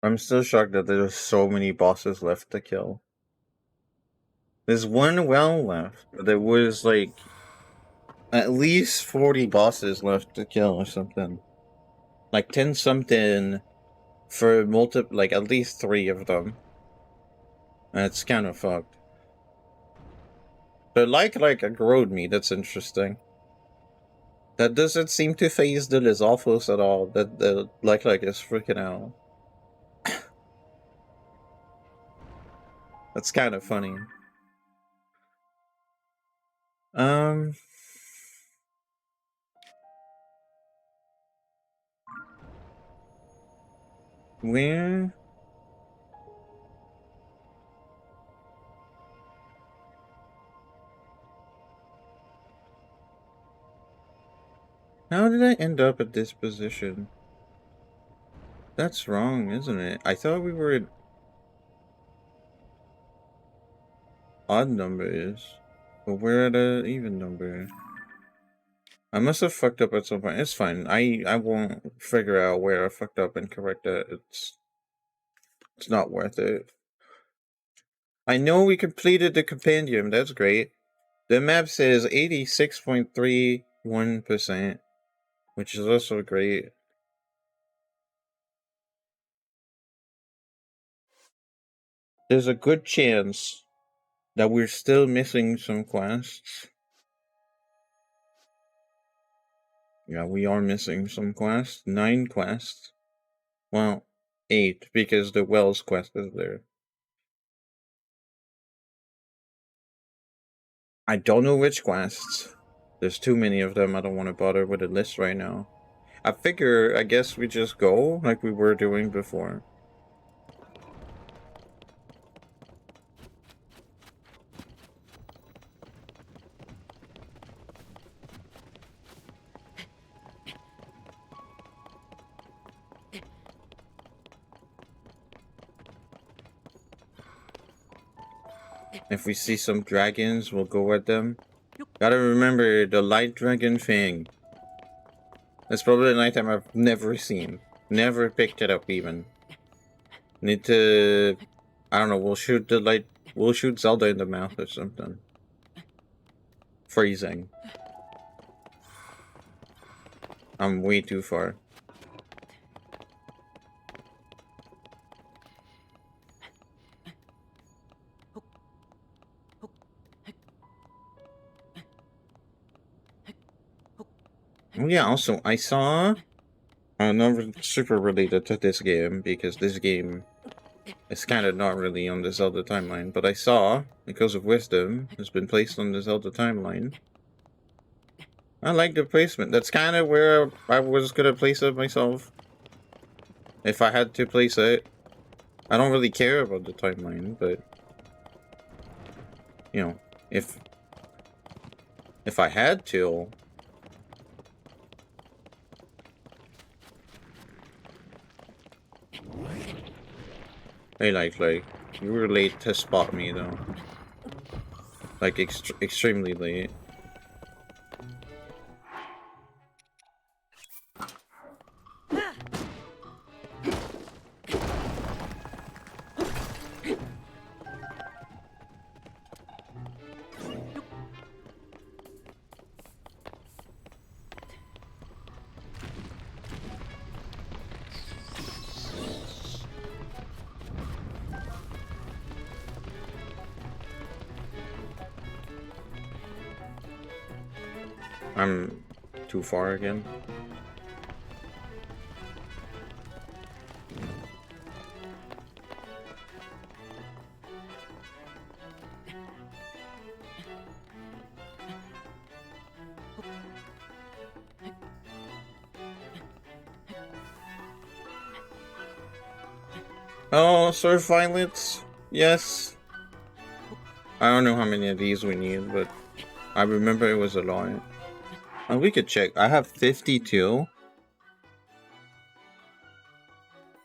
I'm still shocked that there's so many bosses left to kill. There's one well left, but there was like at least 40 bosses left to kill or something. Like 10 something for like at least 3 of them. That's kind of fucked. But like a growed me, that's interesting. That doesn't seem to phase the Lizalfos at all. That the like is freaking out. That's kind of funny. Um, where? How did I end up at this position? That's wrong, isn't it? I thought we were at odd numbers, but we're at an even number. I must have fucked up at some point. It's fine. I won't figure out where I fucked up and correct it. It's not worth it. I know we completed the compendium. That's great. The map says 86.31%, which is also great. There's a good chance that we're still missing some quests. Yeah, we are missing some quests. 9 quests. Well, 8, because the Wells quest is there. I don't know which quests. There's too many of them. I don't want to bother with a list right now. I guess we just go like we were doing before. If we see some dragons, we'll go at them. Gotta remember the light dragon thing. That's probably an item I've never seen. Never picked it up even. Need to... I don't know, we'll shoot Zelda in the mouth or something. Freezing. I'm way too far. Oh yeah, also, I saw... not super related to this game, because this game is kind of not really on the Zelda timeline, but I saw, because of Wisdom, has been placed on the Zelda timeline. I like the placement. That's kind of where I was gonna place it myself. If I had to place it. I don't really care about the timeline, but... You know, if I had to... Hey, like, you were late to spot me, though. Like, extremely late. I'm too far again. Oh, surf violets? Yes. I don't know how many of these we need, but I remember it was a lot. And we could check. I have 52.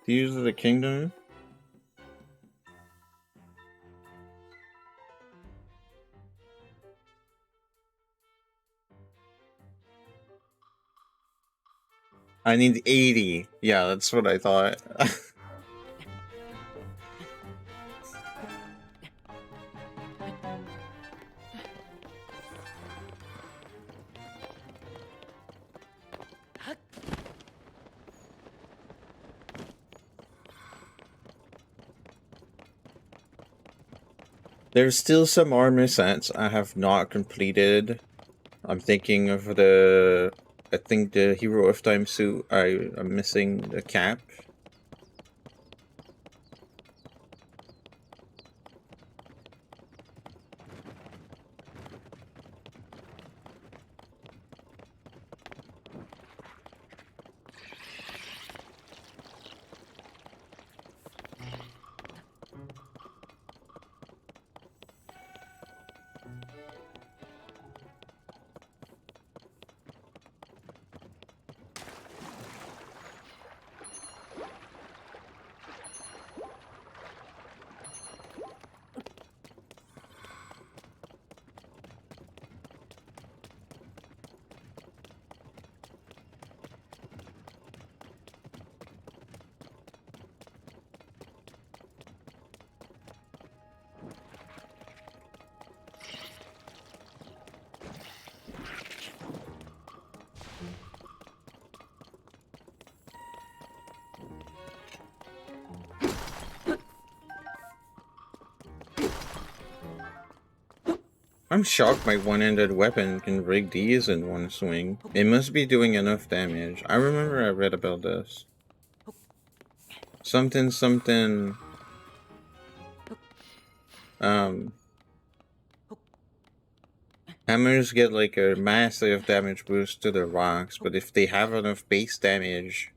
Tears of the Kingdom? I need 80. Yeah, that's what I thought. There's still some armor sets I have not completed. I'm thinking of the... I think the Hero of Time suit, I'm missing the cap. I'm shocked my one-handed weapon can break these in one swing. It must be doing enough damage. I remember I read about this. Something... Hammers get like a massive damage boost to their rocks, but if they have enough base damage,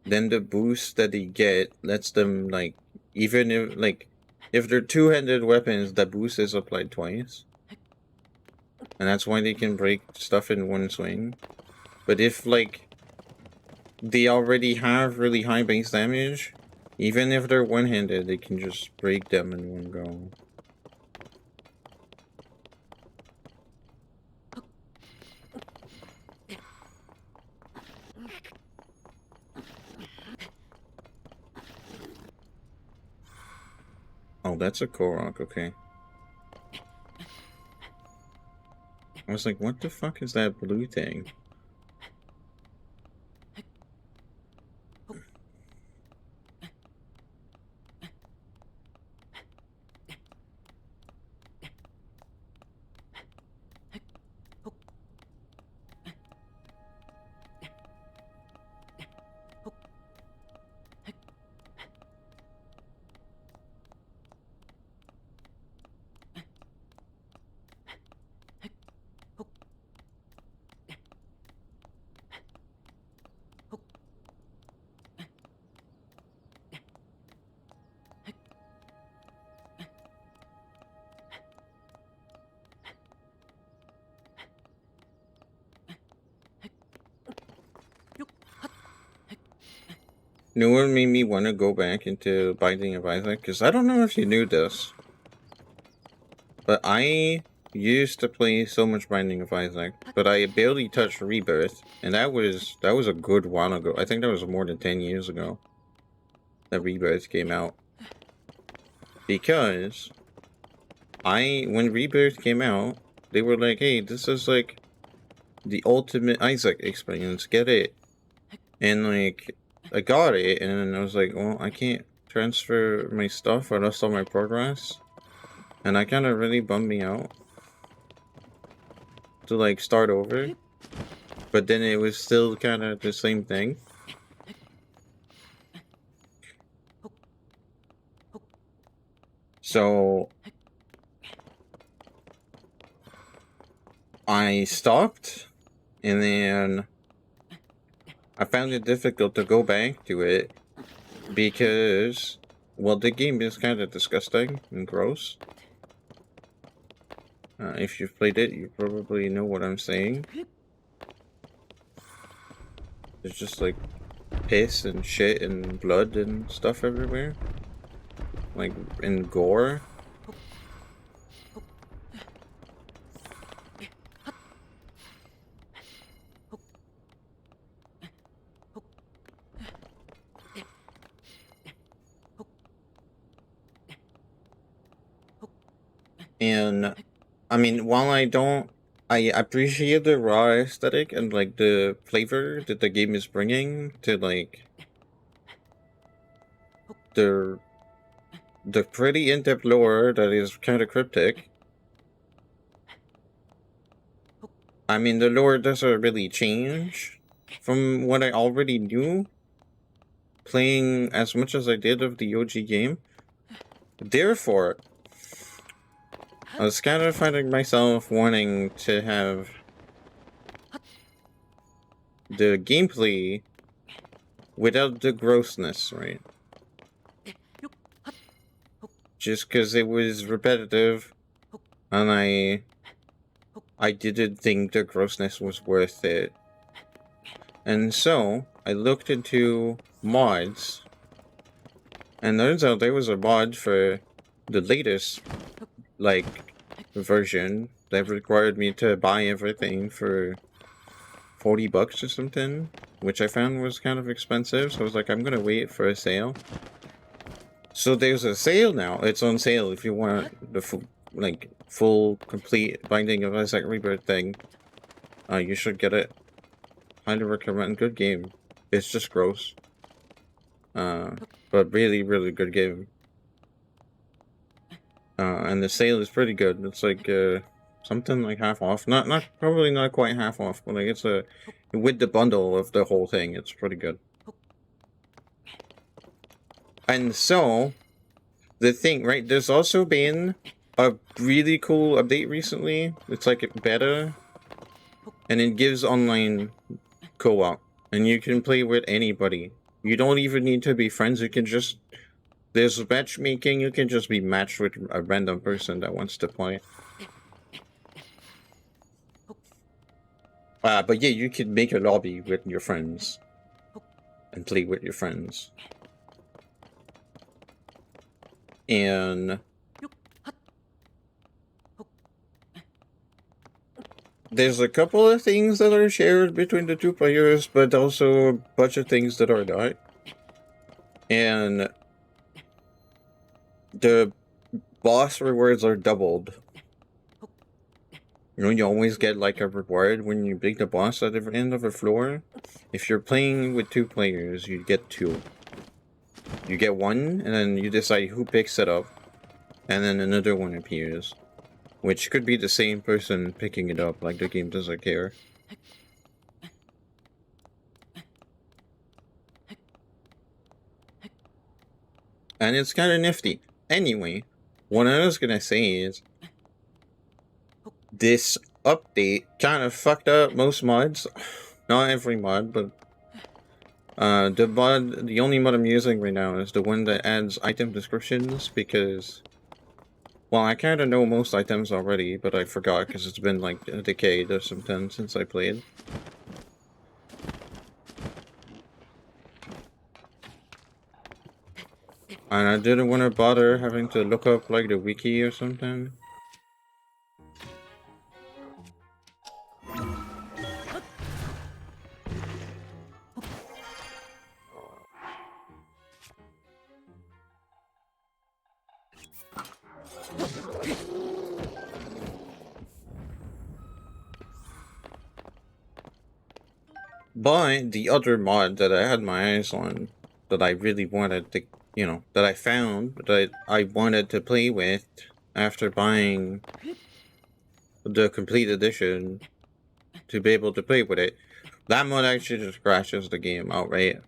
then the boost that they get lets them, like, even if, like, if they're two-handed weapons, the boost is applied twice. And that's why they can break stuff in one swing. But if, like, they already have really high base damage, even if they're one-handed, they can just break them in one go. Oh, that's a Korok, okay. I was like, what the fuck is that blue thing? You know what made me want to go back into Binding of Isaac? Because I don't know if you knew this, but I used to play so much Binding of Isaac, but I barely touched Rebirth, and that was a good while ago. I think that was more than 10 years ago that Rebirth came out. Because when Rebirth came out, they were like, hey, this is like the ultimate Isaac experience, get it. And like, I got it, and I was like, well, I can't transfer my stuff, I lost all my progress. And that kind of really bummed me out to like start over. But then it was still kind of the same thing. So I stopped, and then I found it difficult to go back to it because, well, the game is kind of disgusting and gross. If you've played it, you probably know what I'm saying. There's just like piss and shit and blood and stuff everywhere. Like, and gore. And I mean, while I appreciate the raw aesthetic and like the flavor that the game is bringing to like the the pretty in-depth lore that is kind of cryptic. I mean, the lore doesn't really change from what I already knew, playing as much as I did of the OG game. Therefore, I was kind of finding myself wanting to have the gameplay without the grossness, right? Just because it was repetitive, and I didn't think the grossness was worth it. And so, I looked into mods, and turns out there was a mod for the latest, like, version that required me to buy everything for 40 bucks or something, which I found was kind of expensive, so I was like, I'm gonna wait for a sale. So there's a sale now. It's on sale if you want the full complete Binding of Isaac Rebirth thing. You should get it. Highly recommend. Good game. It's just gross. But really, really good game. And the sale is pretty good. It's like something like half off. Probably not quite half off, but like it's with the bundle of the whole thing, it's pretty good. And so, the thing, right, there's also been a really cool update recently. It's like a beta, and it gives online co-op, and you can play with anybody. You don't even need to be friends, you can just... There's matchmaking, you can just be matched with a random person that wants to play. But yeah, you can make a lobby with your friends and play with your friends. And there's a couple of things that are shared between the two players, but also a bunch of things that are not. And the boss rewards are doubled. You know, you always get like a reward when you beat the boss at the end of a floor. If you're playing with two players, you get two. You get one, and then you decide who picks it up, and then another one appears. Which could be the same person picking it up, like the game doesn't care. And it's kind of nifty. Anyway, what I was gonna say is, this update kind of fucked up most mods. Not every mod, but the only mod I'm using right now is the one that adds item descriptions, because, well, I kind of know most items already, but I forgot because it's been like a decade or something since I played. And I didn't want to bother having to look up like the wiki or something. But the other mod that I had my eyes on, that I really wanted to, you know, that I found, that I wanted to play with after buying the complete edition to be able to play with it, that mod actually just crashes the game outright.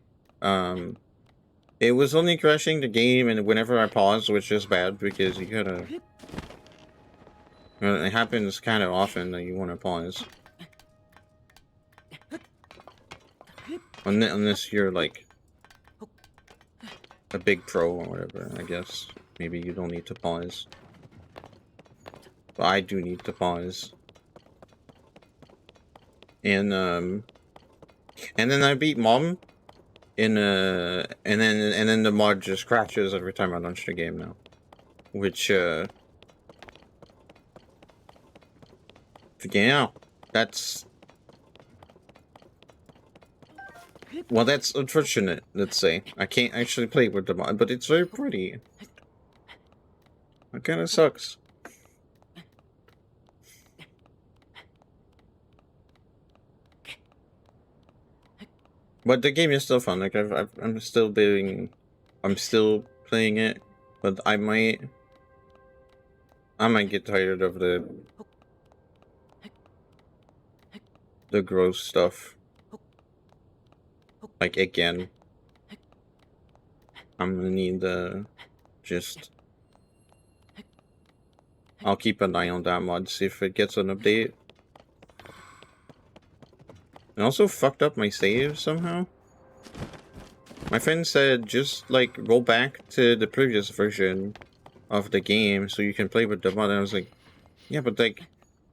It was only crashing the game and whenever I paused, which is bad because you gotta... It happens kind of often that you want to pause. Unless you're like a big pro or whatever, I guess. Maybe you don't need to pause. But I do need to pause. And then I beat Mom in and then the mod just crashes every time I launch the game now. Which yeah, that's... Well, that's unfortunate, let's say. I can't actually play with the mod, but it's very pretty. It kinda sucks. But the game is still fun. Like I'm still playing it But I might get tired of the gross stuff. Like, again. I'm gonna need just... I'll keep an eye on that mod, see if it gets an update. It also fucked up my save somehow. My friend said just, like, roll back to the previous version of the game so you can play with the mod. And I was like, yeah, but, like,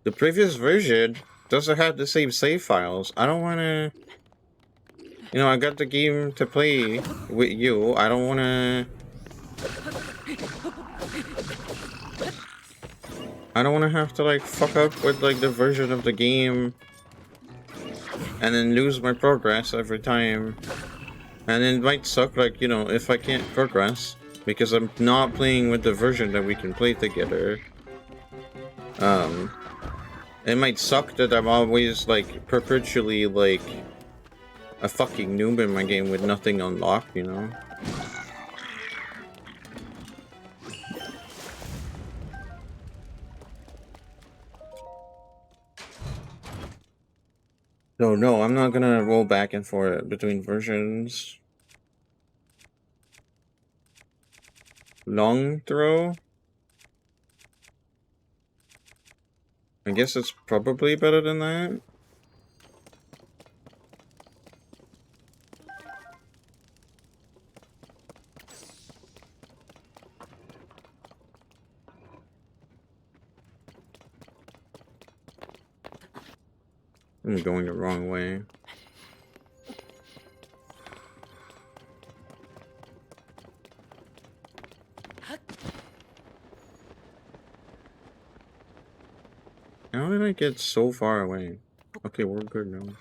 the previous version doesn't have the same save files. I don't want to... You know, I got the game to play with you. I don't want to... I don't want to have to, like, fuck up with, like, the version of the game and then lose my progress every time. And it might suck, like, you know, if I can't progress because I'm not playing with the version that we can play together. It might suck that I'm always, like, perpetually, like, a fucking noob in my game with nothing unlocked, you know? So, no, I'm not gonna roll back and forth between versions. Long throw? I guess it's probably better than that. I'm going the wrong way. How did I get so far away? Okay, we're good now.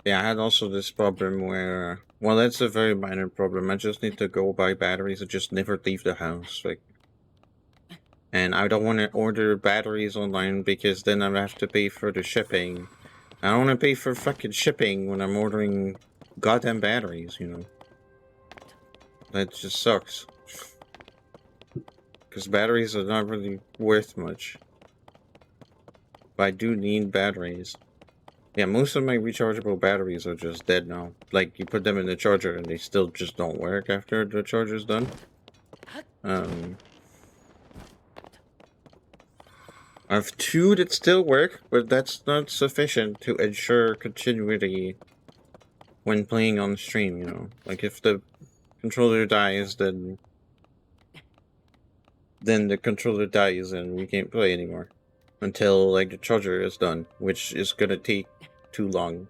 Yeah, I had also this problem where, well, that's a very minor problem. I just need to go buy batteries and just never leave the house. Like, and I don't want to order batteries online because then I have to pay for the shipping. I don't want to pay for fucking shipping when I'm ordering goddamn batteries, you know? That just sucks. Because batteries are not really worth much. But I do need batteries. Yeah, most of my rechargeable batteries are just dead now. Like, you put them in the charger and they still just don't work after the charger's done. I have 2 that still work, but that's not sufficient to ensure continuity when playing on stream, you know? Like, if the controller dies, then the controller dies and we can't play anymore. Until, like, the charger is done, which is gonna take too long.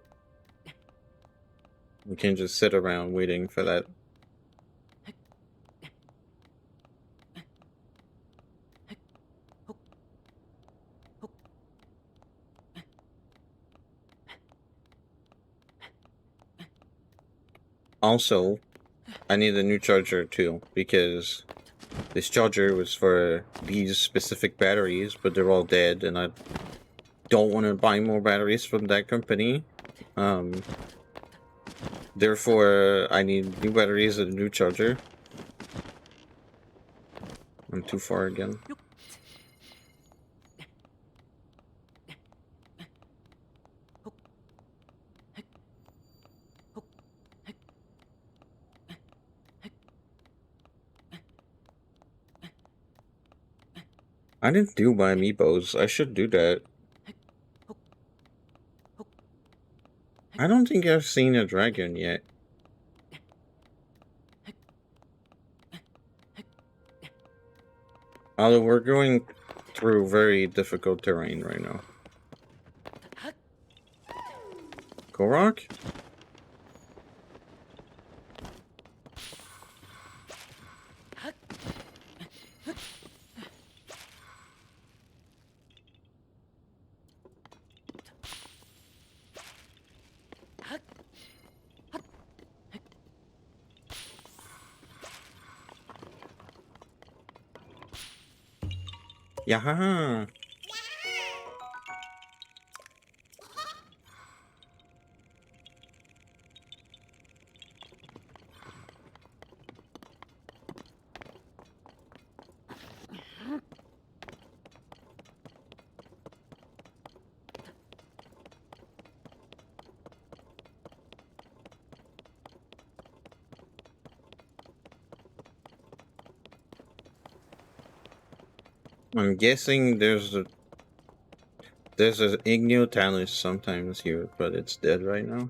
We can't just sit around waiting for that. Also, I need a new charger too, because this charger was for these specific batteries, but they're all dead, and I don't want to buy more batteries from that company. Therefore, I need new batteries and a new charger. I'm too far again. I didn't do my amiibos. I should do that. I don't think I've seen a dragon yet. Although we're going through very difficult terrain right now. Korok? Yeah. I'm guessing there's an Igneo sometimes here, but it's dead right now.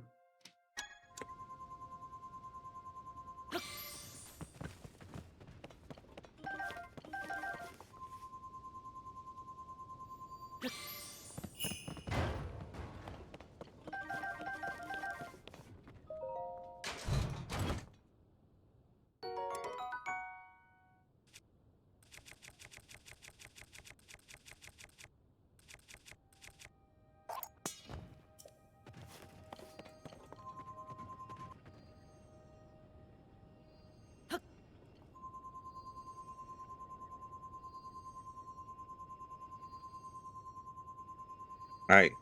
Alright.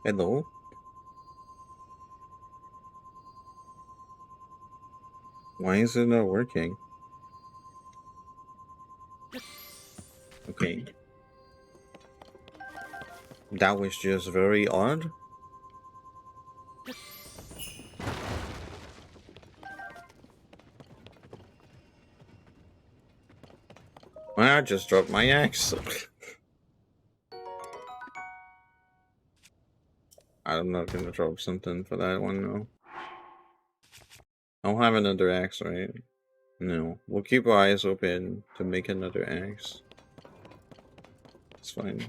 Hello. Why is it not working? Okay. That was just very odd. Well, I just dropped my axe. I'm not gonna drop something for that one, no. I'll have another axe, right? No. We'll keep our eyes open to make another axe. It's fine.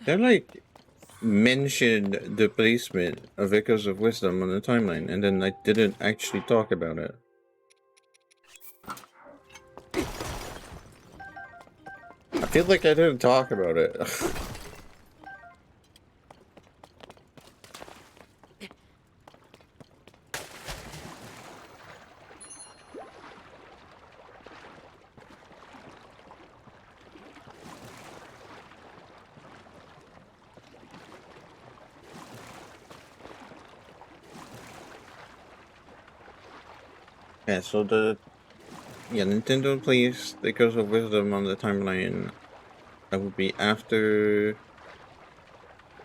They're like mentioned the placement of Echoes of Wisdom on the timeline, and then I didn't actually talk about it. I feel like I didn't talk about it. Yeah, so Nintendo placed Echoes of Wisdom on the timeline. That would be after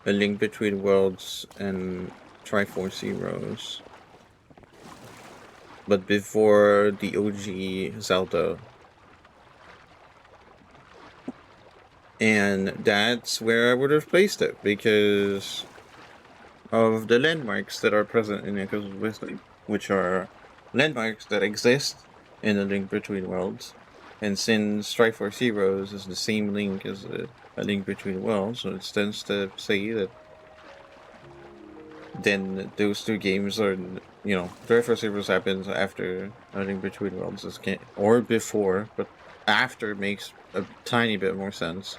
A Link Between Worlds and Triforce Heroes. but before the OG Zelda. And that's where I would have placed it, because of the landmarks that are present in Echoes of Wisdom, which are landmarks that exist in the Link Between Worlds. And since Triforce Heroes is the same link as a Link Between Worlds, so it stands to say that then those two games are, Triforce Heroes happens after A Link Between Worlds, or before, but after makes a tiny bit more sense.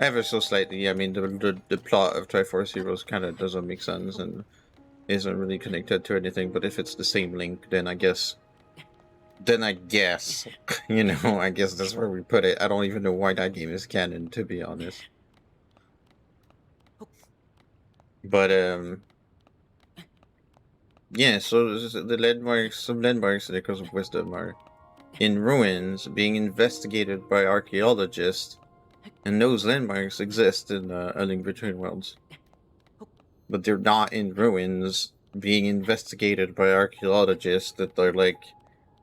Ever so slightly. I mean, the plot of Triforce Heroes kind of doesn't make sense and isn't really connected to anything. But if it's the same link, then I guess, I guess that's where we put it. I don't even know why that game is canon, to be honest. But yeah. So the landmarks, some landmarks in the Echoes of Wisdom are in ruins, being investigated by archaeologists. And those landmarks exist in A Link Between Worlds. But they're not in ruins being investigated by archaeologists that they're like,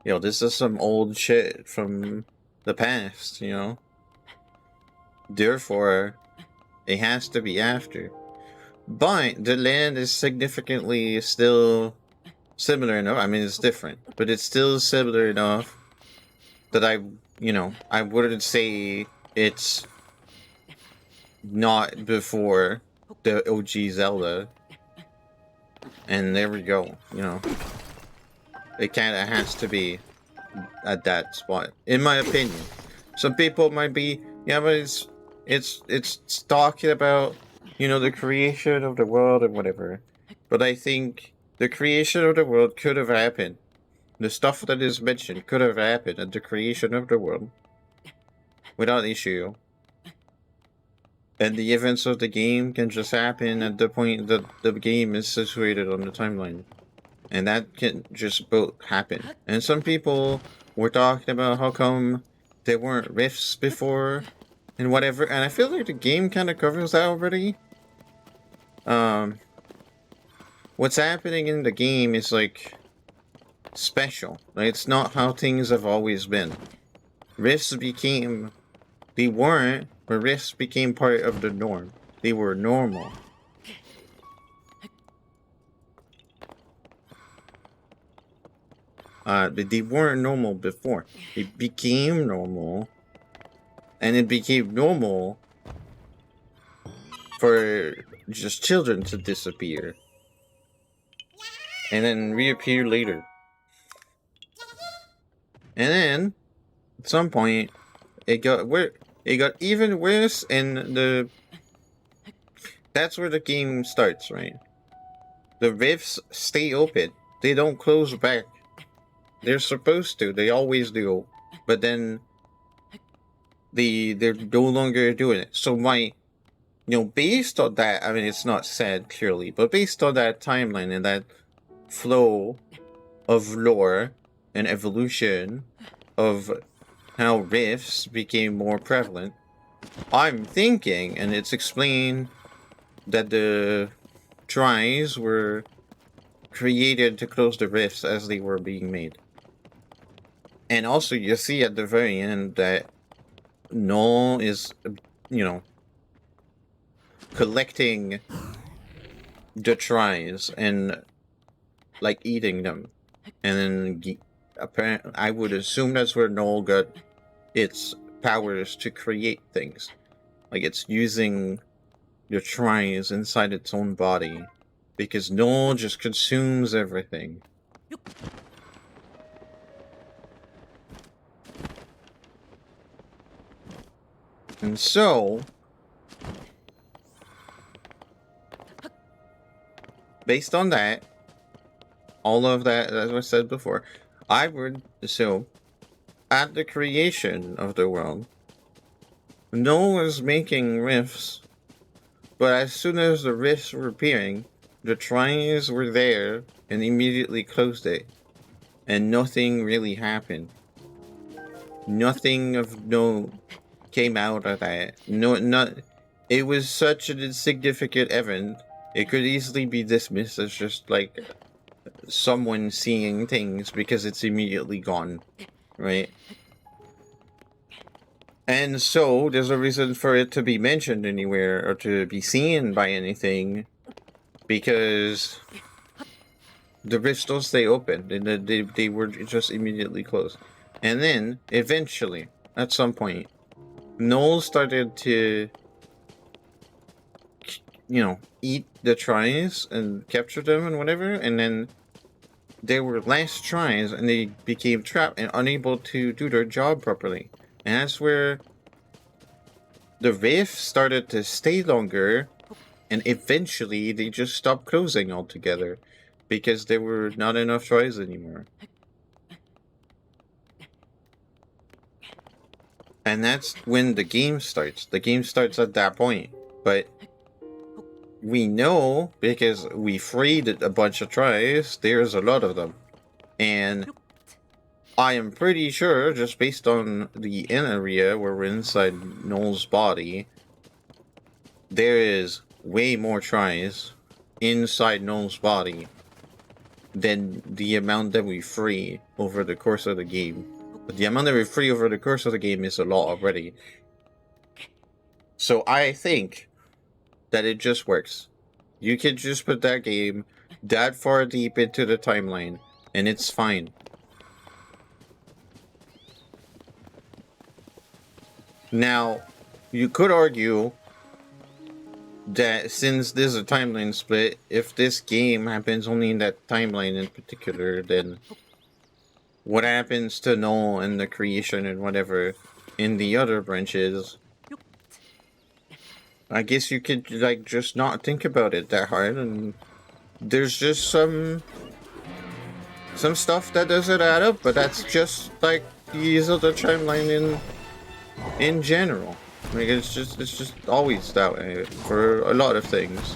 this is some old shit from the past, Therefore, it has to be after. But the land is significantly still similar enough. I mean, it's different, but it's still similar enough that I wouldn't say it's not before the OG Zelda. And there we go, It kind of has to be at that spot, in my opinion. Some people might be, but it's talking about, the creation of the world and whatever. But I think the creation of the world could have happened. The stuff that is mentioned could have happened at the creation of the world without issue. And the events of the game can just happen at the point that the game is situated on the timeline. And that can just both happen. And some people were talking about how come there weren't rifts before and whatever. And I feel like the game kind of covers that already. What's happening in the game is like special. Like, it's not how things have always been. They weren't, but rifts became part of the norm. They were normal. But they weren't normal before. It became normal. And it became normal for just children to disappear. And then reappear later. And then, at some point, it got even worse, and that's where the game starts, right? The rifts stay open. They don't close back. They're supposed to. They always do. But then they're no longer doing it. So based on that, I mean, it's not said clearly, but based on that timeline and that flow of lore and evolution of how rifts became more prevalent, I'm thinking, and it's explained, that the tries were created to close the rifts as they were being made. And also, you see at the very end that Null is, collecting the tries and, like, eating them. And then, apparently, I would assume that's where Null got its powers to create things. Like, it's using the tries inside its own body. Because Null just consumes everything. And so, based on that, all of that, as I said before, I would assume at the creation of the world, Null was making rifts, but as soon as the rifts were appearing, the tries were there and immediately closed it. And nothing really happened. Nothing of note came out of that. It was such an insignificant event. it could easily be dismissed as just like someone seeing things because it's immediately gone, right? And so there's a reason for it to be mentioned anywhere or to be seen by anything, because the crystals stay open and they were just immediately closed. And then eventually, at some point, Noel started to, eat the tries and capture them and whatever, and then there were less tries and they became trapped and unable to do their job properly. And that's where the rift started to stay longer, and eventually they just stopped closing altogether because there were not enough tries anymore. And that's when the game starts. The game starts at that point. But we know, because we freed a bunch of tries, there's a lot of them. And I am pretty sure, just based on the area where we're inside Noel's body, there is way more tries inside Noel's body than the amount that we free over the course of the game. But the amount that we free over the course of the game is a lot already. So I think that it just works. You can just put that game that far deep into the timeline, and it's fine. Now, you could argue that since there's a timeline split, if this game happens only in that timeline in particular, then what happens to Noel and the creation and whatever in the other branches? I guess you could like just not think about it that hard, and there's just some stuff that doesn't add up, but that's just like the other timeline in general. Like it's just always that way for a lot of things.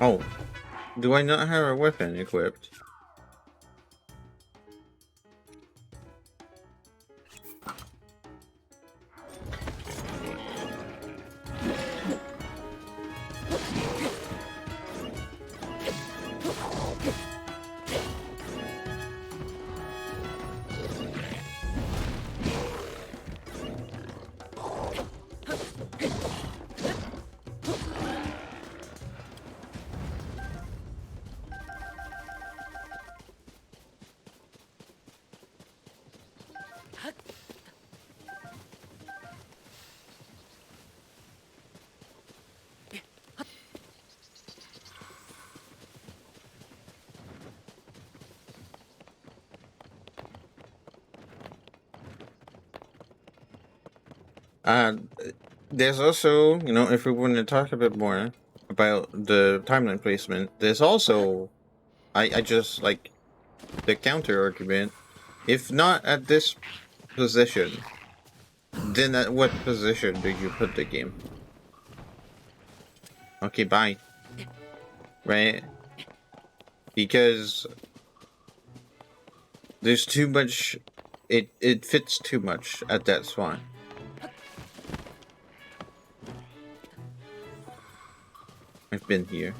Oh, do I not have a weapon equipped? Uh, there's also, if we want to talk a bit more about the timeline placement, there's also, I just like the counter argument. If not at this position, then at what position do you put the game? Okay, bye. Right? Because there's too much, it fits too much at that spot. I've been here.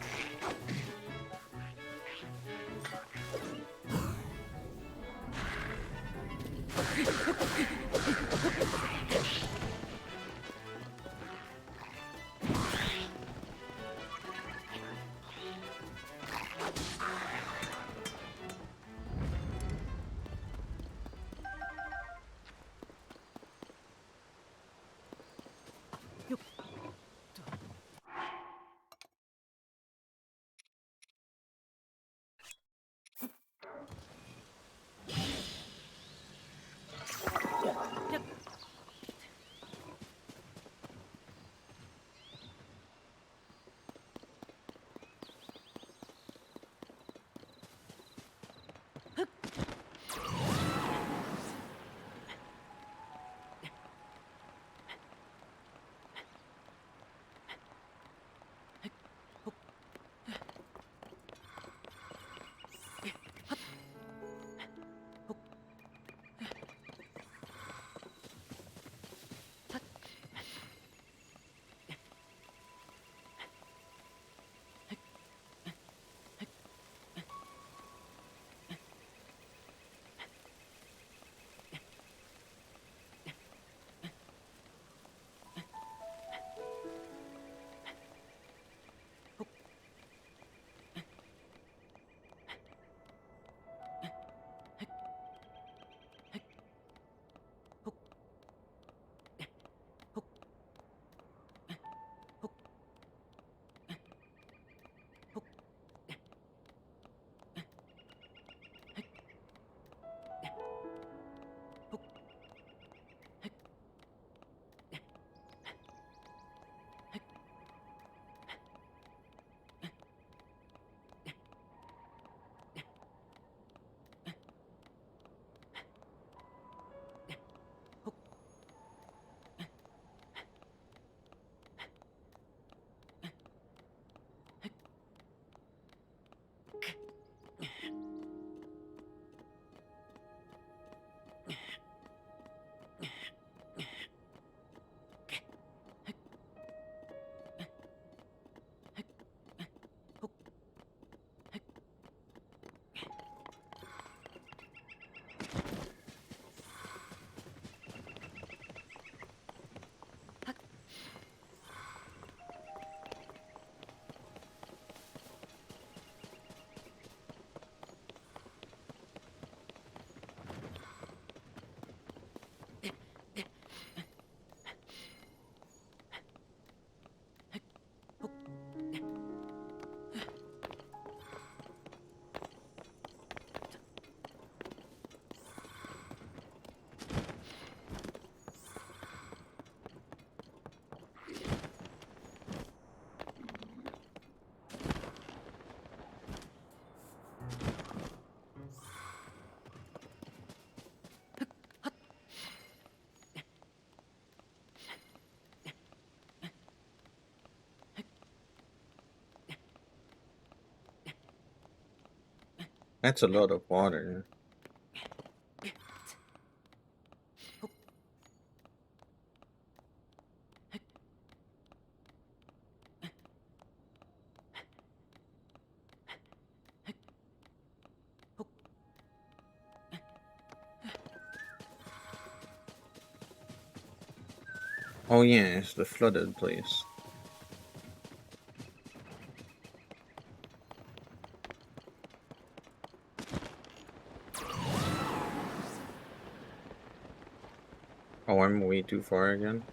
That's a lot of water. Oh yeah, it's the flooded place. Oh, I'm way too far again.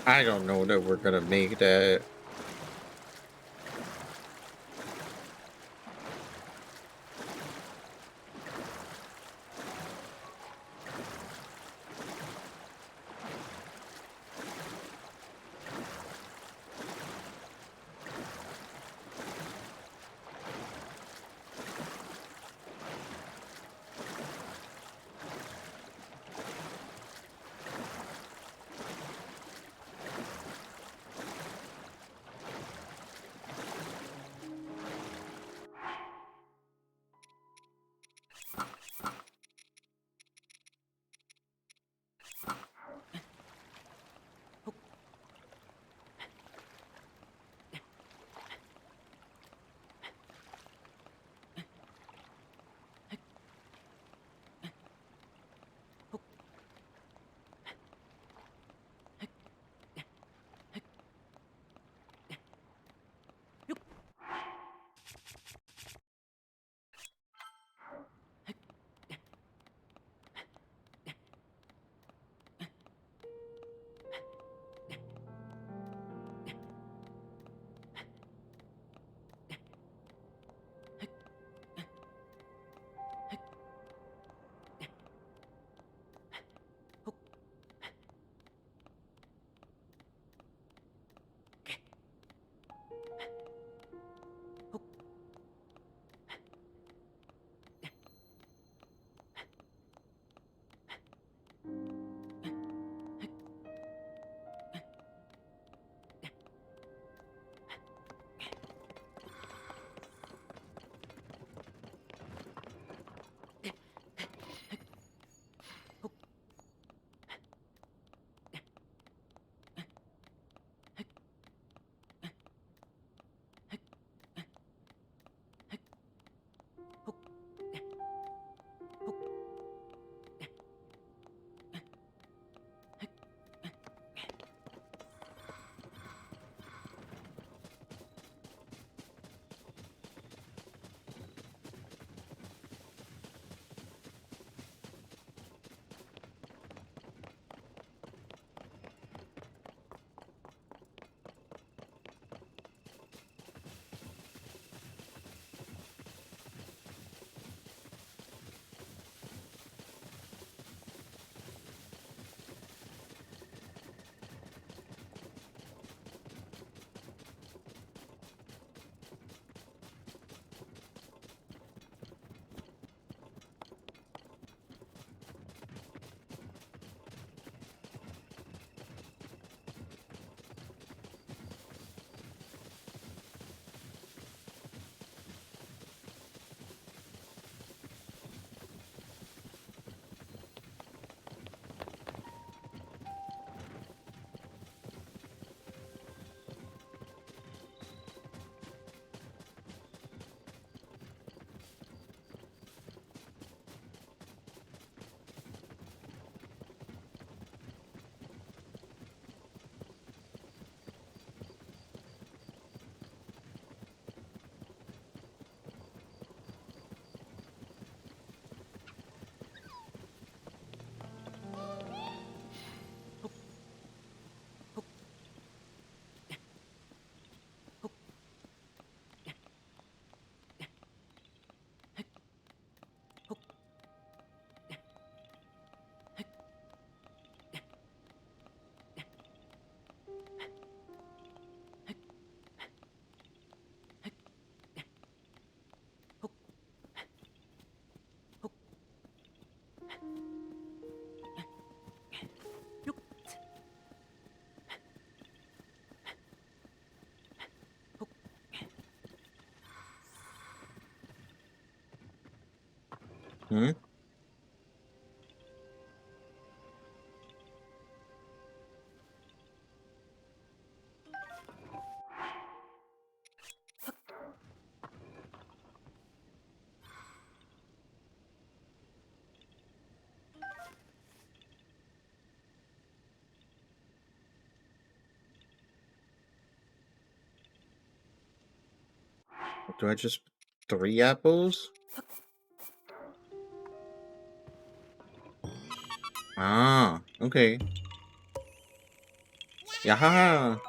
I don't know that we're gonna make that. Hmm? Do I just 3 apples? Ah, okay. Yaha!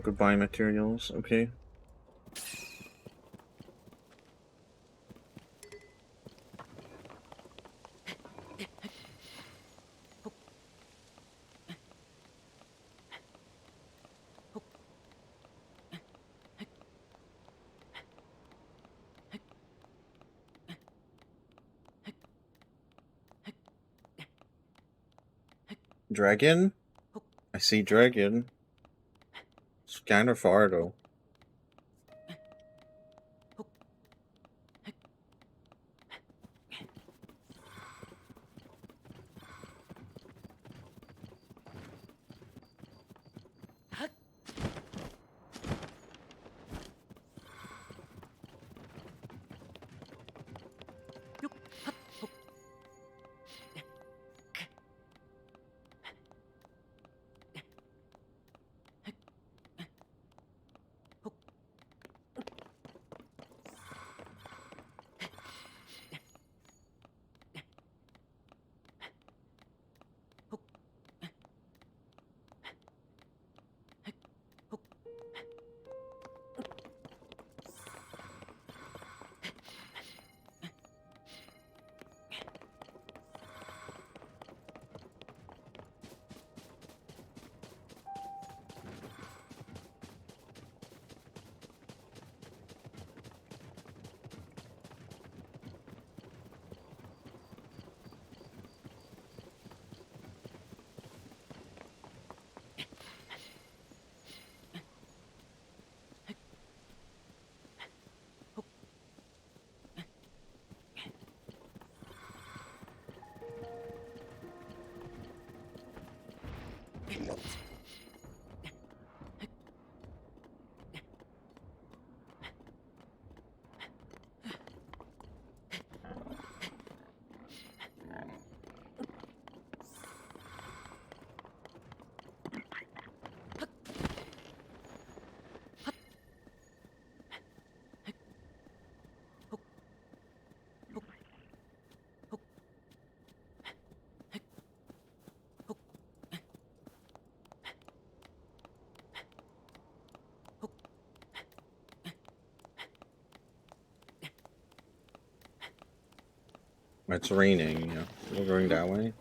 Goodbye materials, okay. Dragon? I see dragon. It's kinda far though. It's raining, yeah. We're going that way.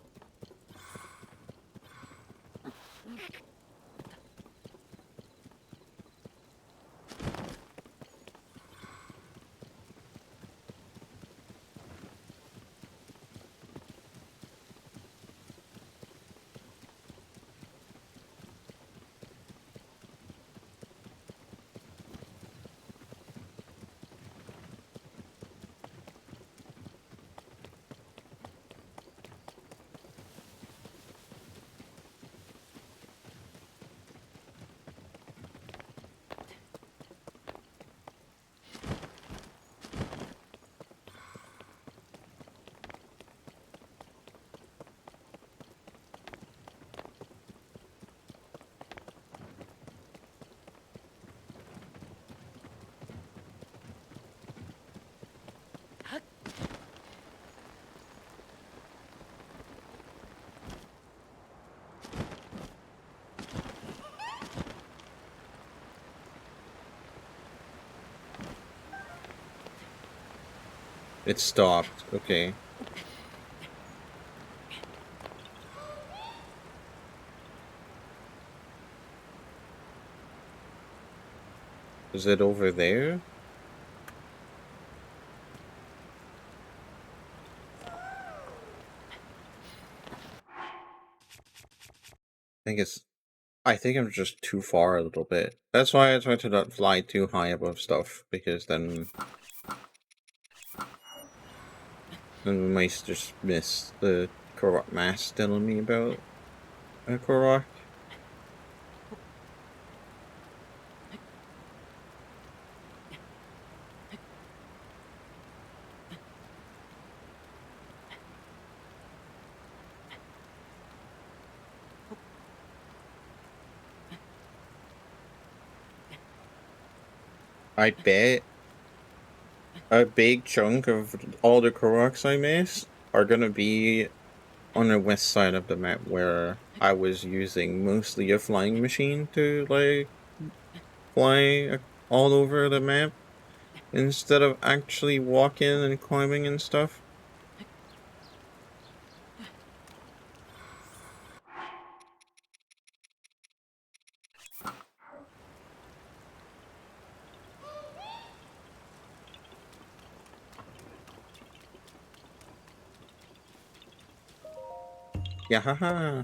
It stopped. Okay. Is it over there? I think I'm just too far a little bit. That's why I try to not fly too high above stuff, because then we might just miss the Korok mass telling me about a Korok. I bet a big chunk of all the Koroks I miss are gonna be on the west side of the map, where I was using mostly a flying machine to like fly all over the map instead of actually walking and climbing and stuff. Yeah, haha.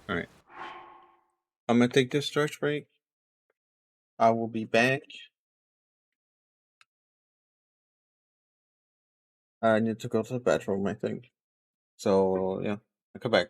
All right, I'm gonna take this stretch break. I will be back. I need to go to the bathroom, I think. So yeah, I'll come back.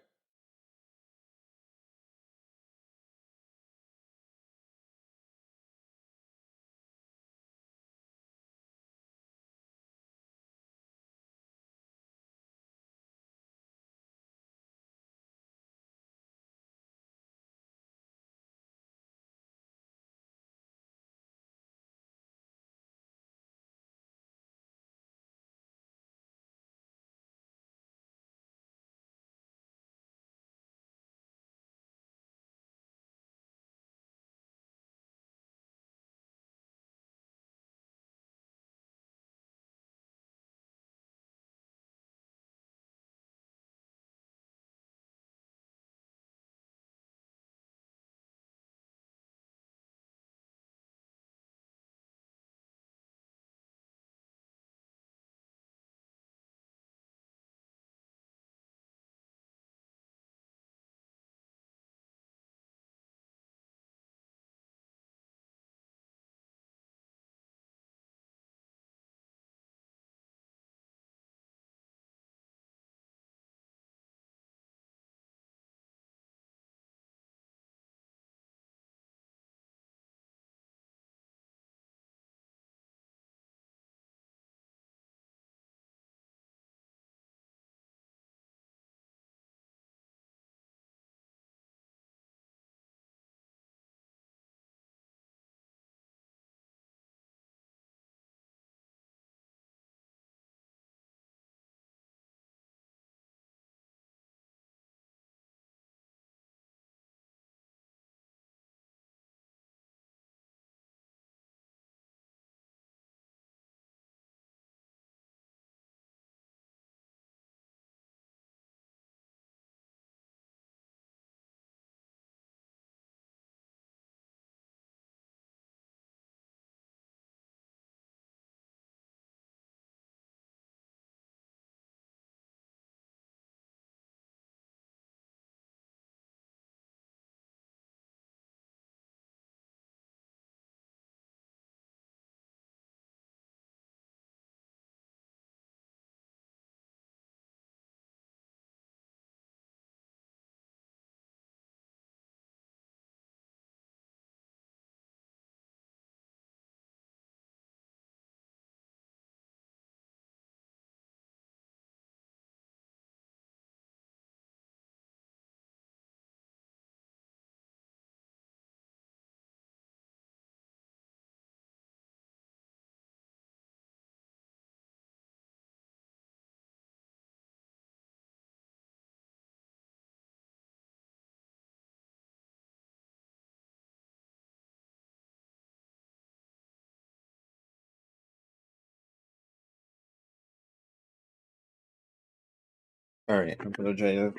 Alright, I'm gonna try to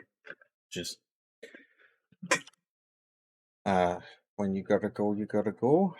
just when you gotta go, you gotta go.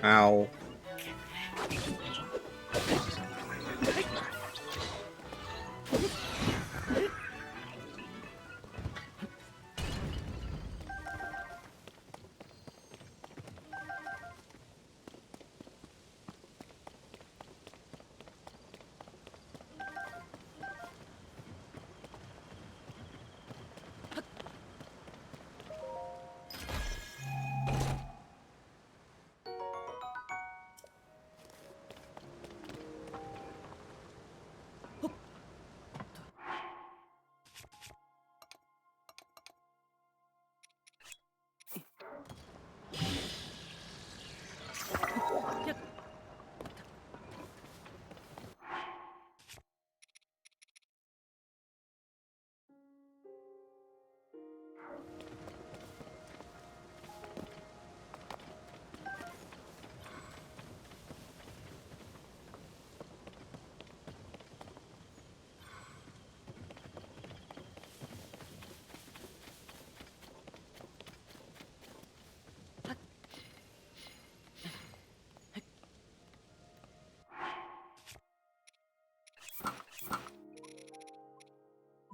Ow.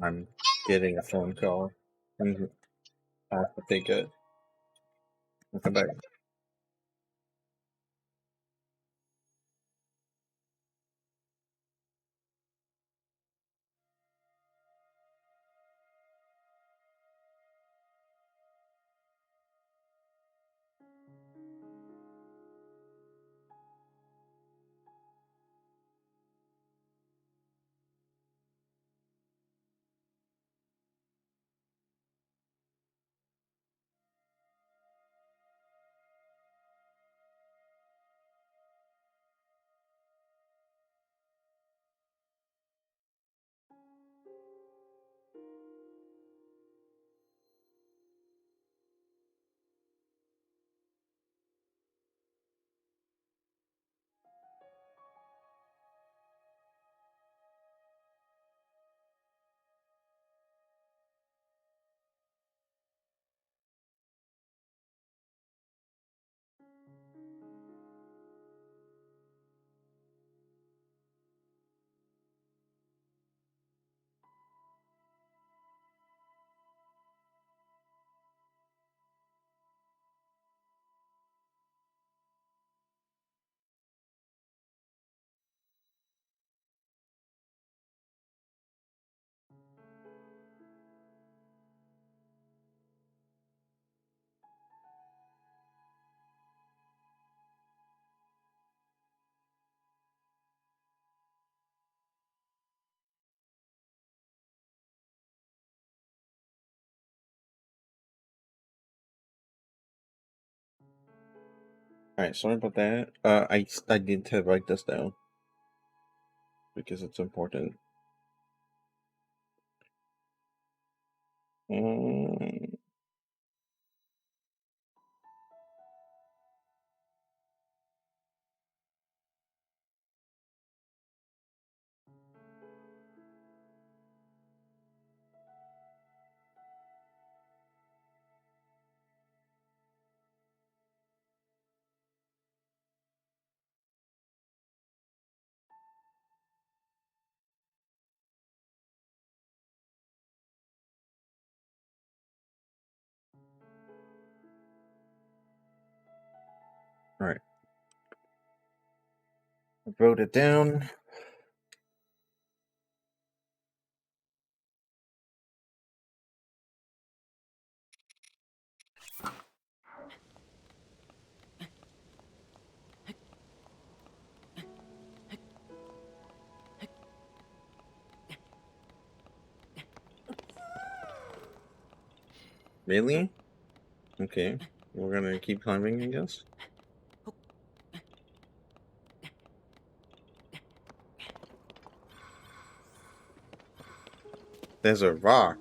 I'm getting a phone call. And I have to take it. I'll come back. Alright, sorry about that. I need to write this down because it's important. Alright. I wrote it down. Really? Okay. We're gonna keep climbing, I guess. There's a rock.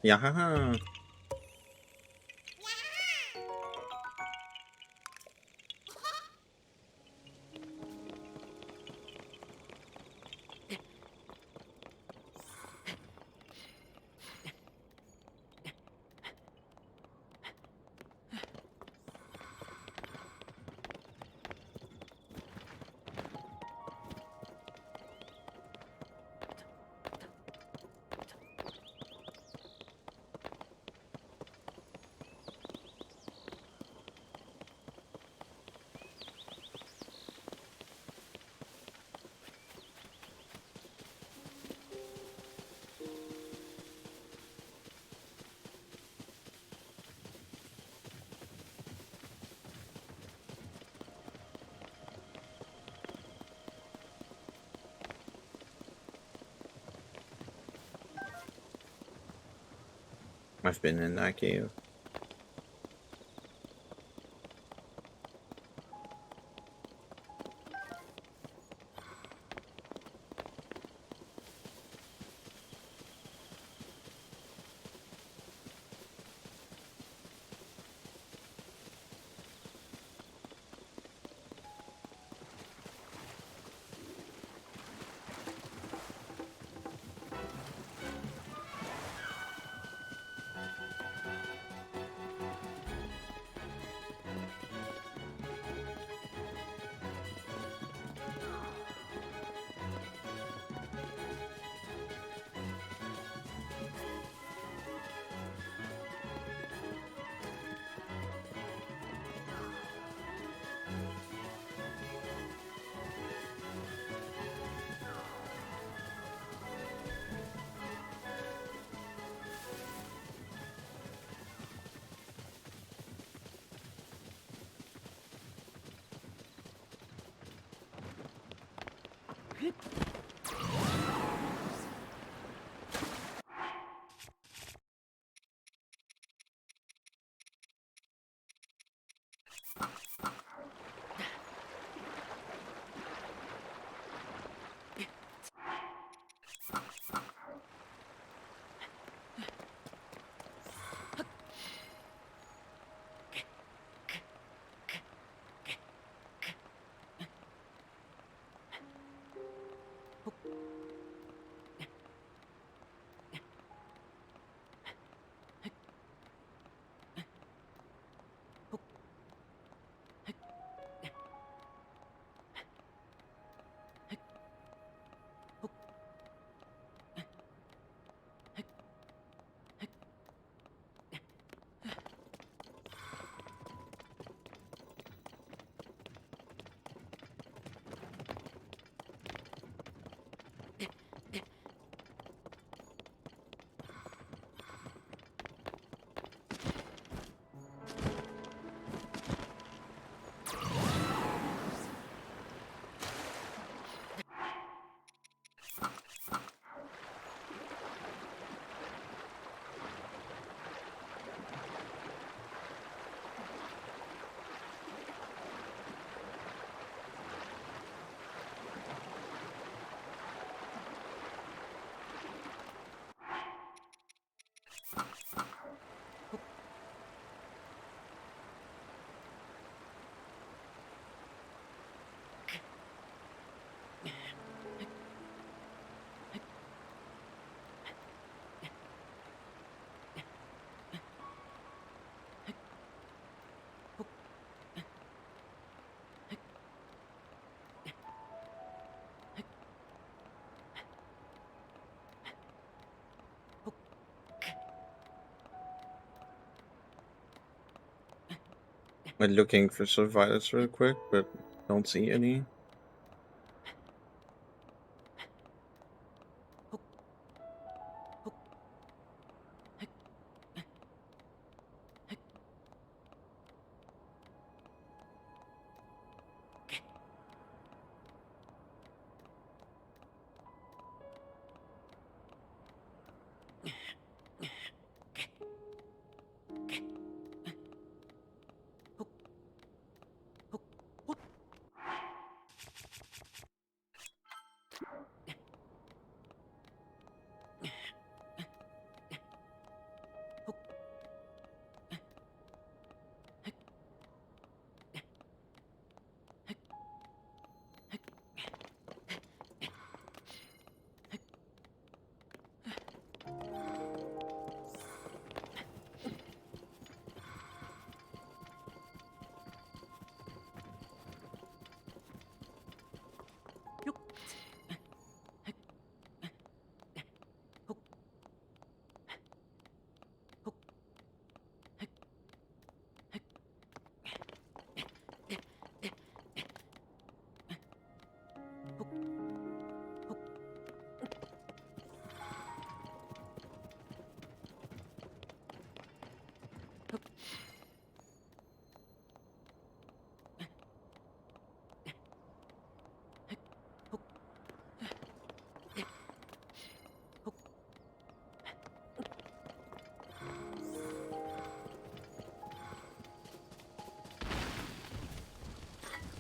Yeah, haha. I've been in that cave. I'm looking for some violets real quick, but don't see any.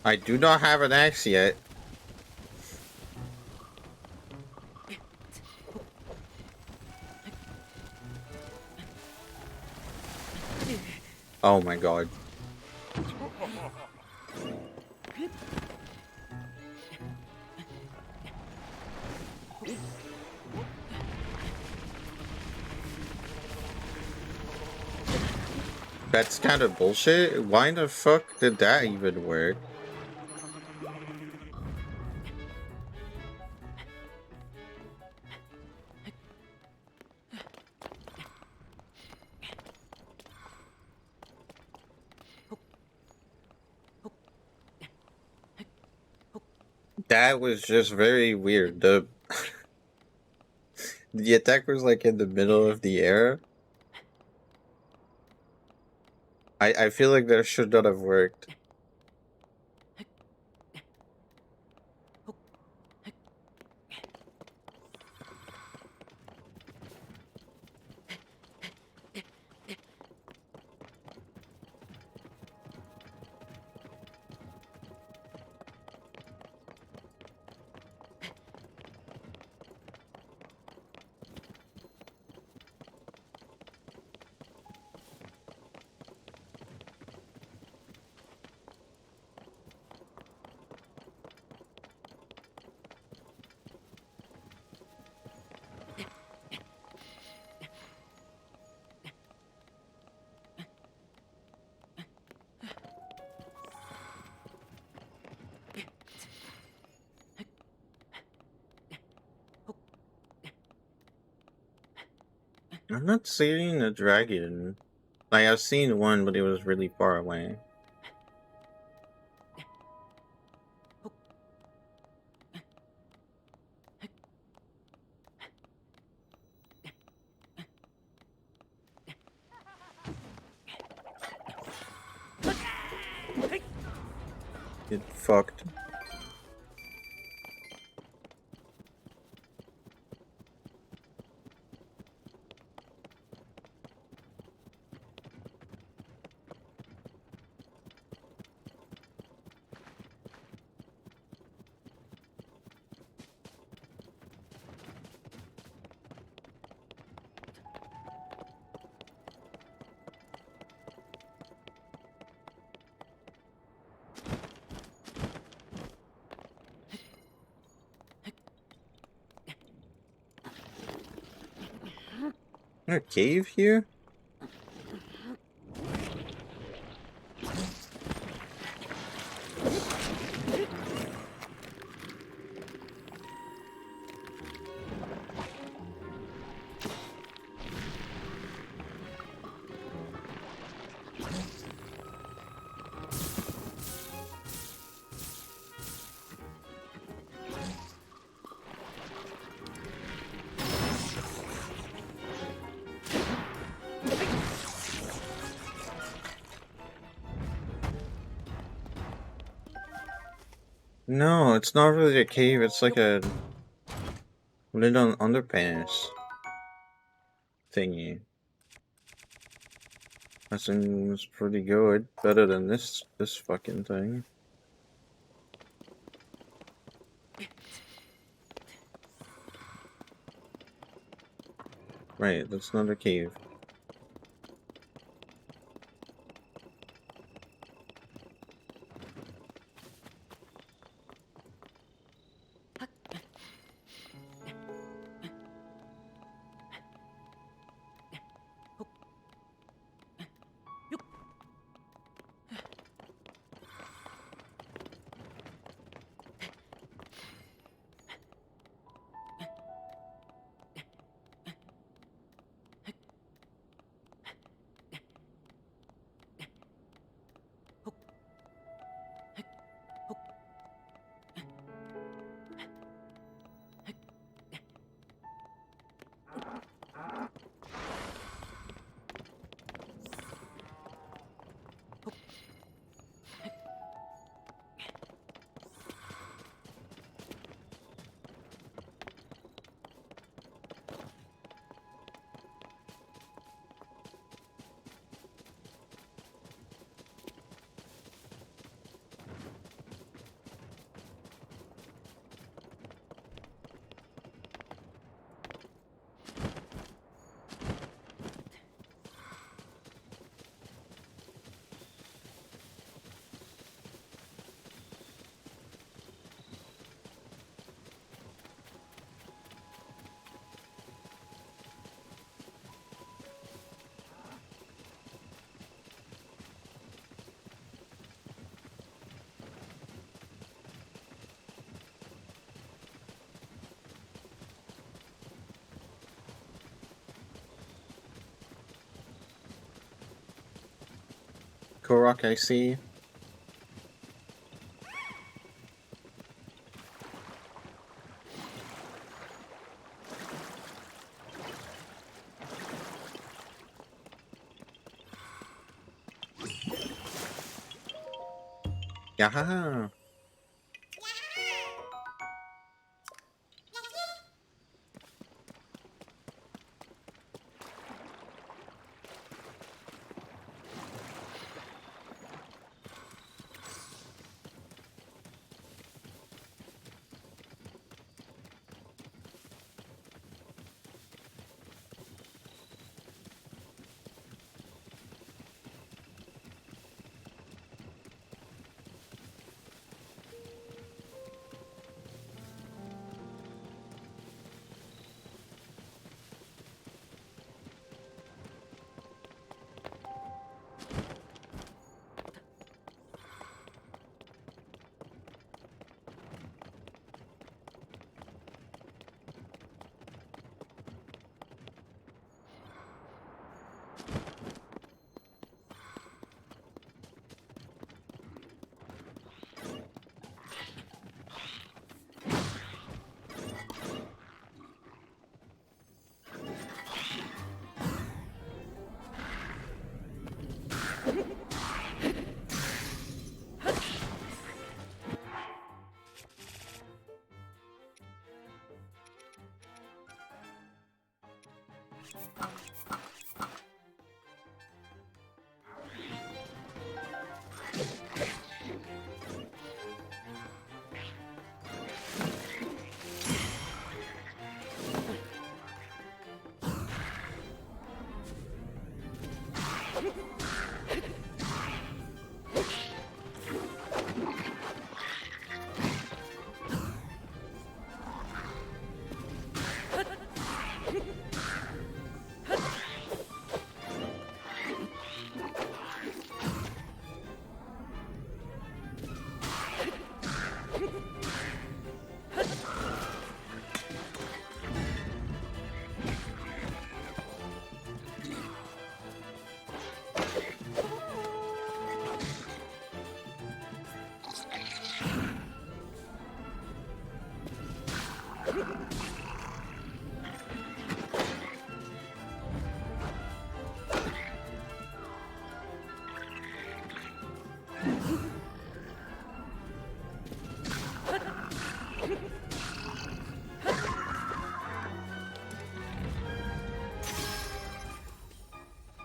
I do not have an axe yet. Oh my god. That's kind of bullshit. Why the fuck did that even work? That was just very weird. The attack was like in the middle of the air. I feel like that should not have worked. I'm not seeing a dragon. Like, I've seen one, but it was really far away. Get fucked. Is there a cave here? No, it's not really a cave. It's like a little underpass thingy. That seems pretty good. Better than this fucking thing. Right, that's not a cave. Korok, I see. Yaha!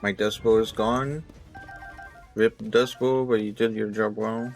My dust bowl is gone. Rip the dust bowl, but you did your job well.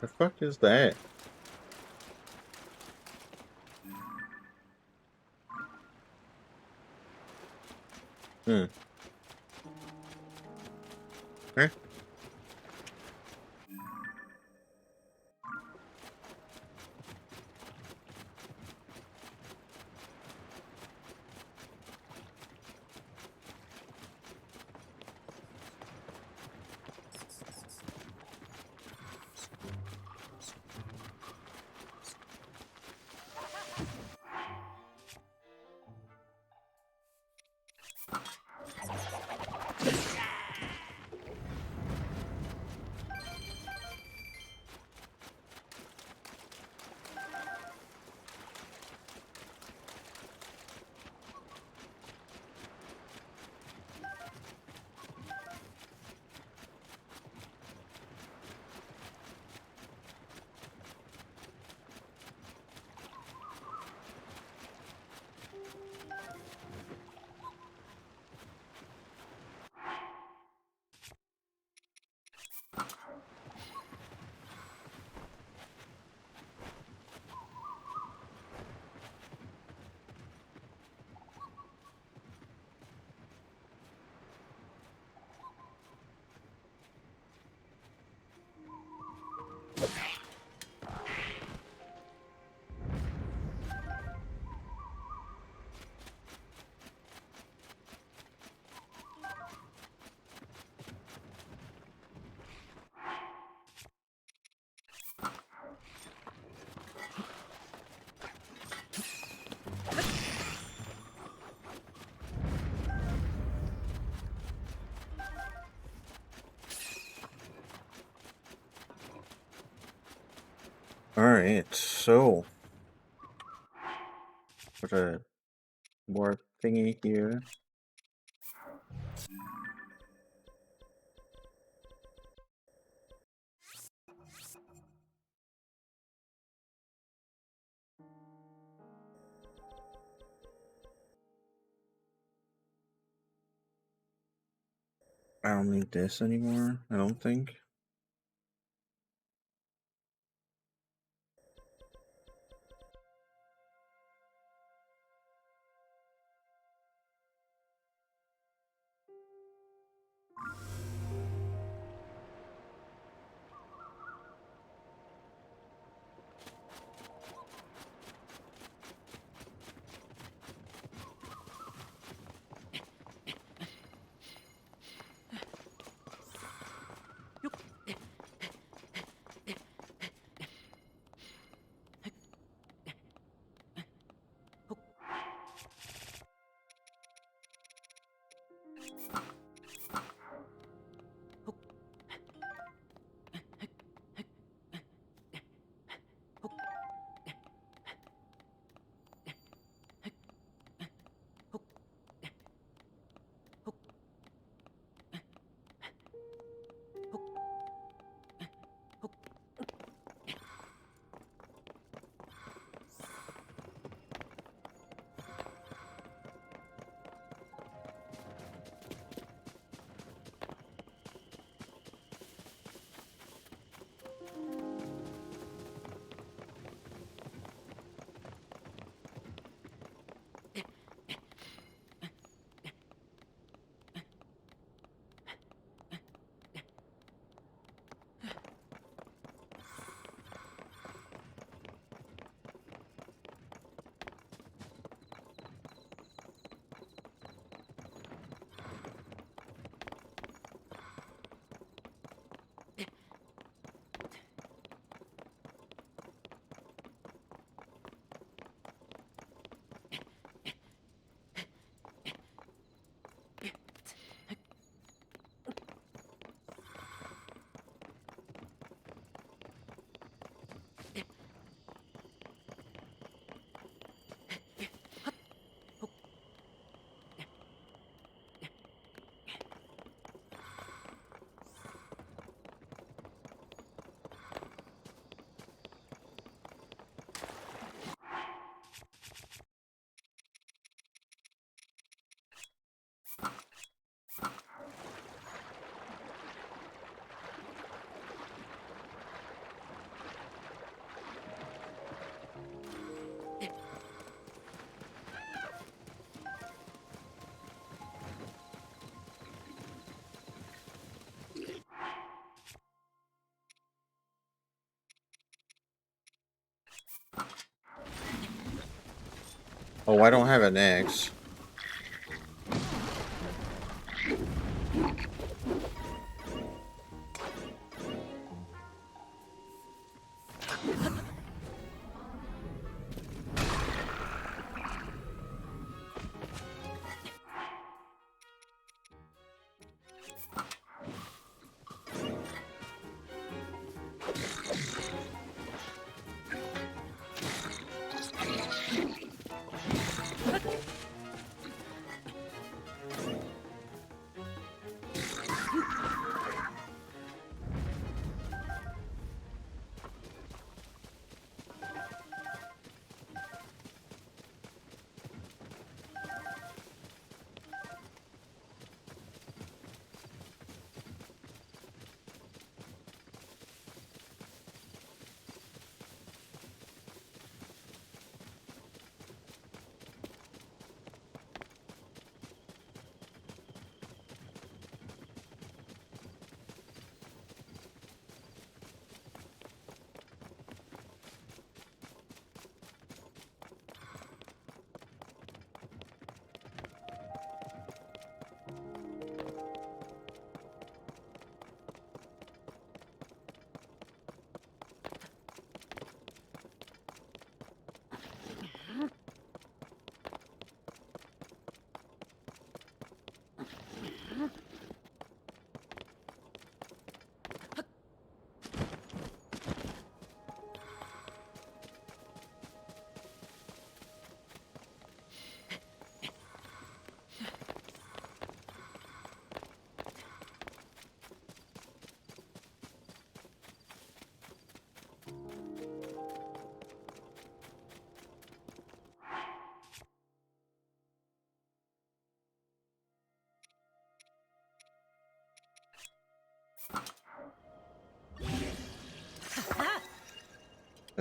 The fuck is that? Hmm. Huh? Alright, so put a more thingy here. I don't need this anymore, I don't think. Oh, I don't have an axe.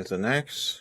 There's an axe.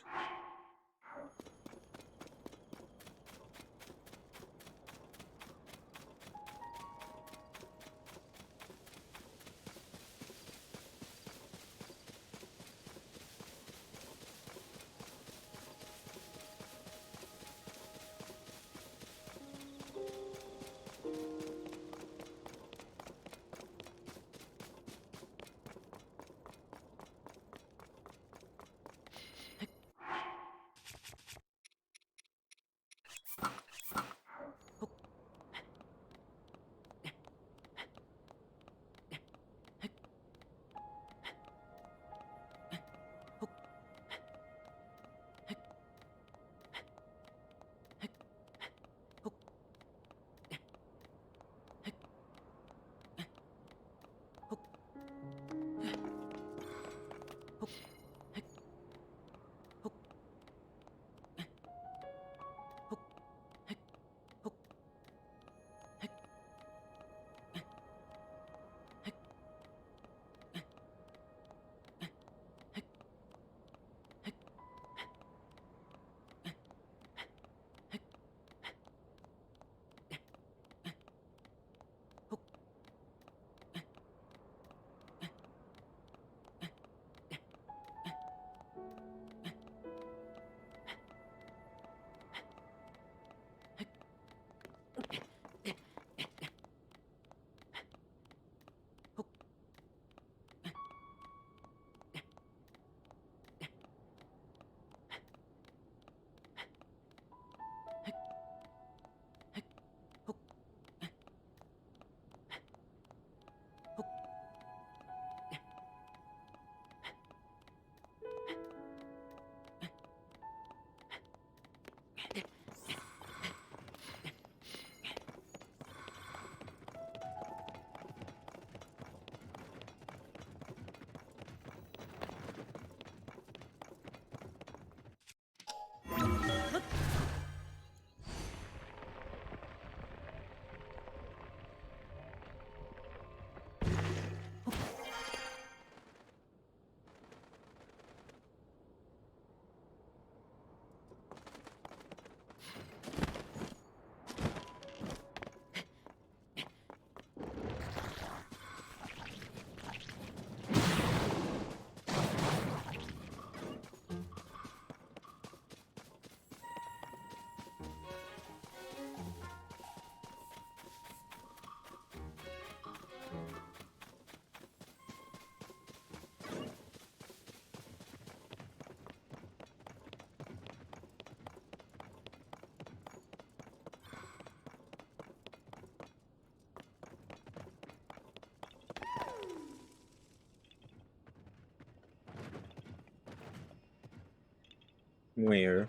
Where?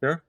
Sure.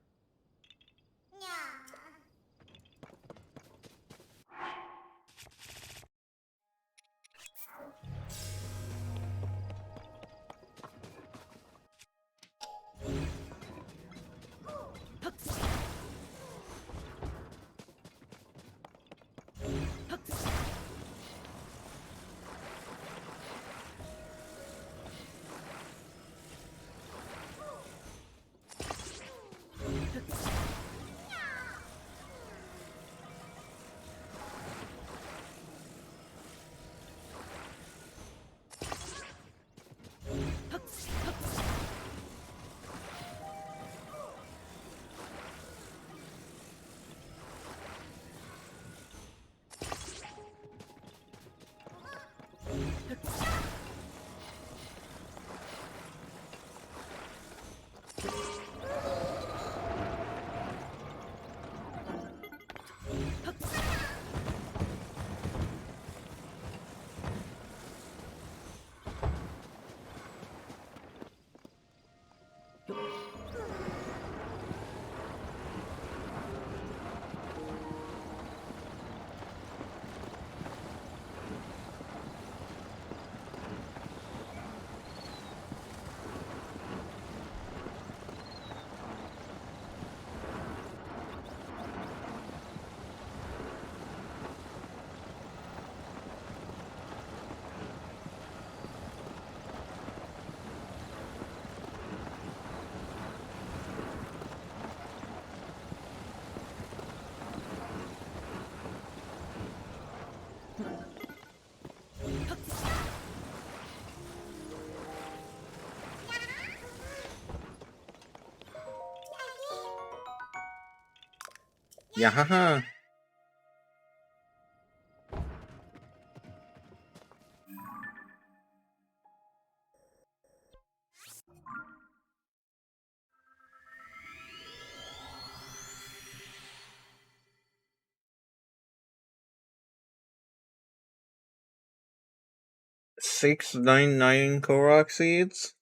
Yahaha! $6.99 Korok seeds?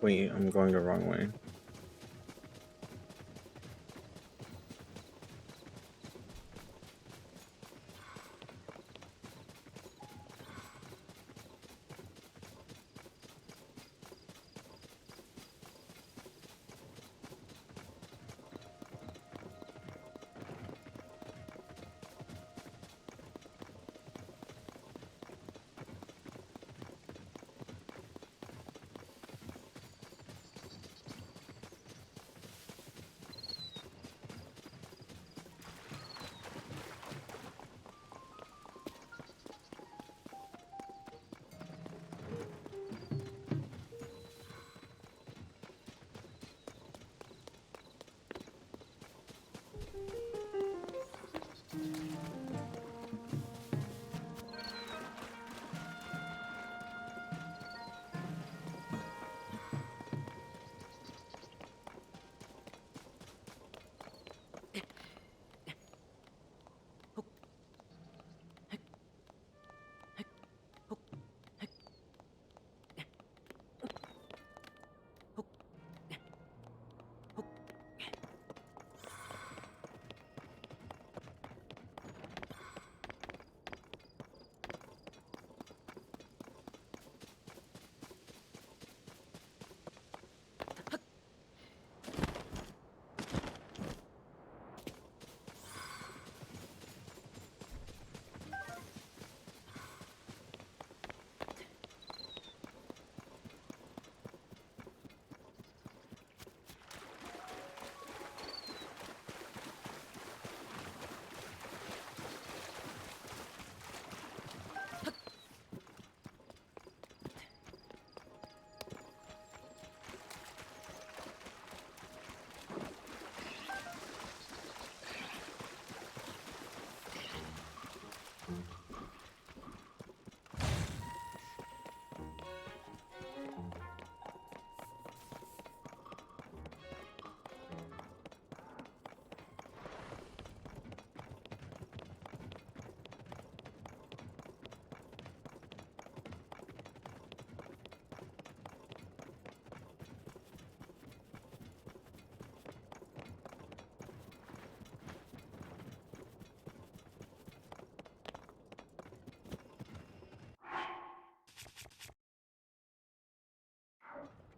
Wait, I'm going the wrong way.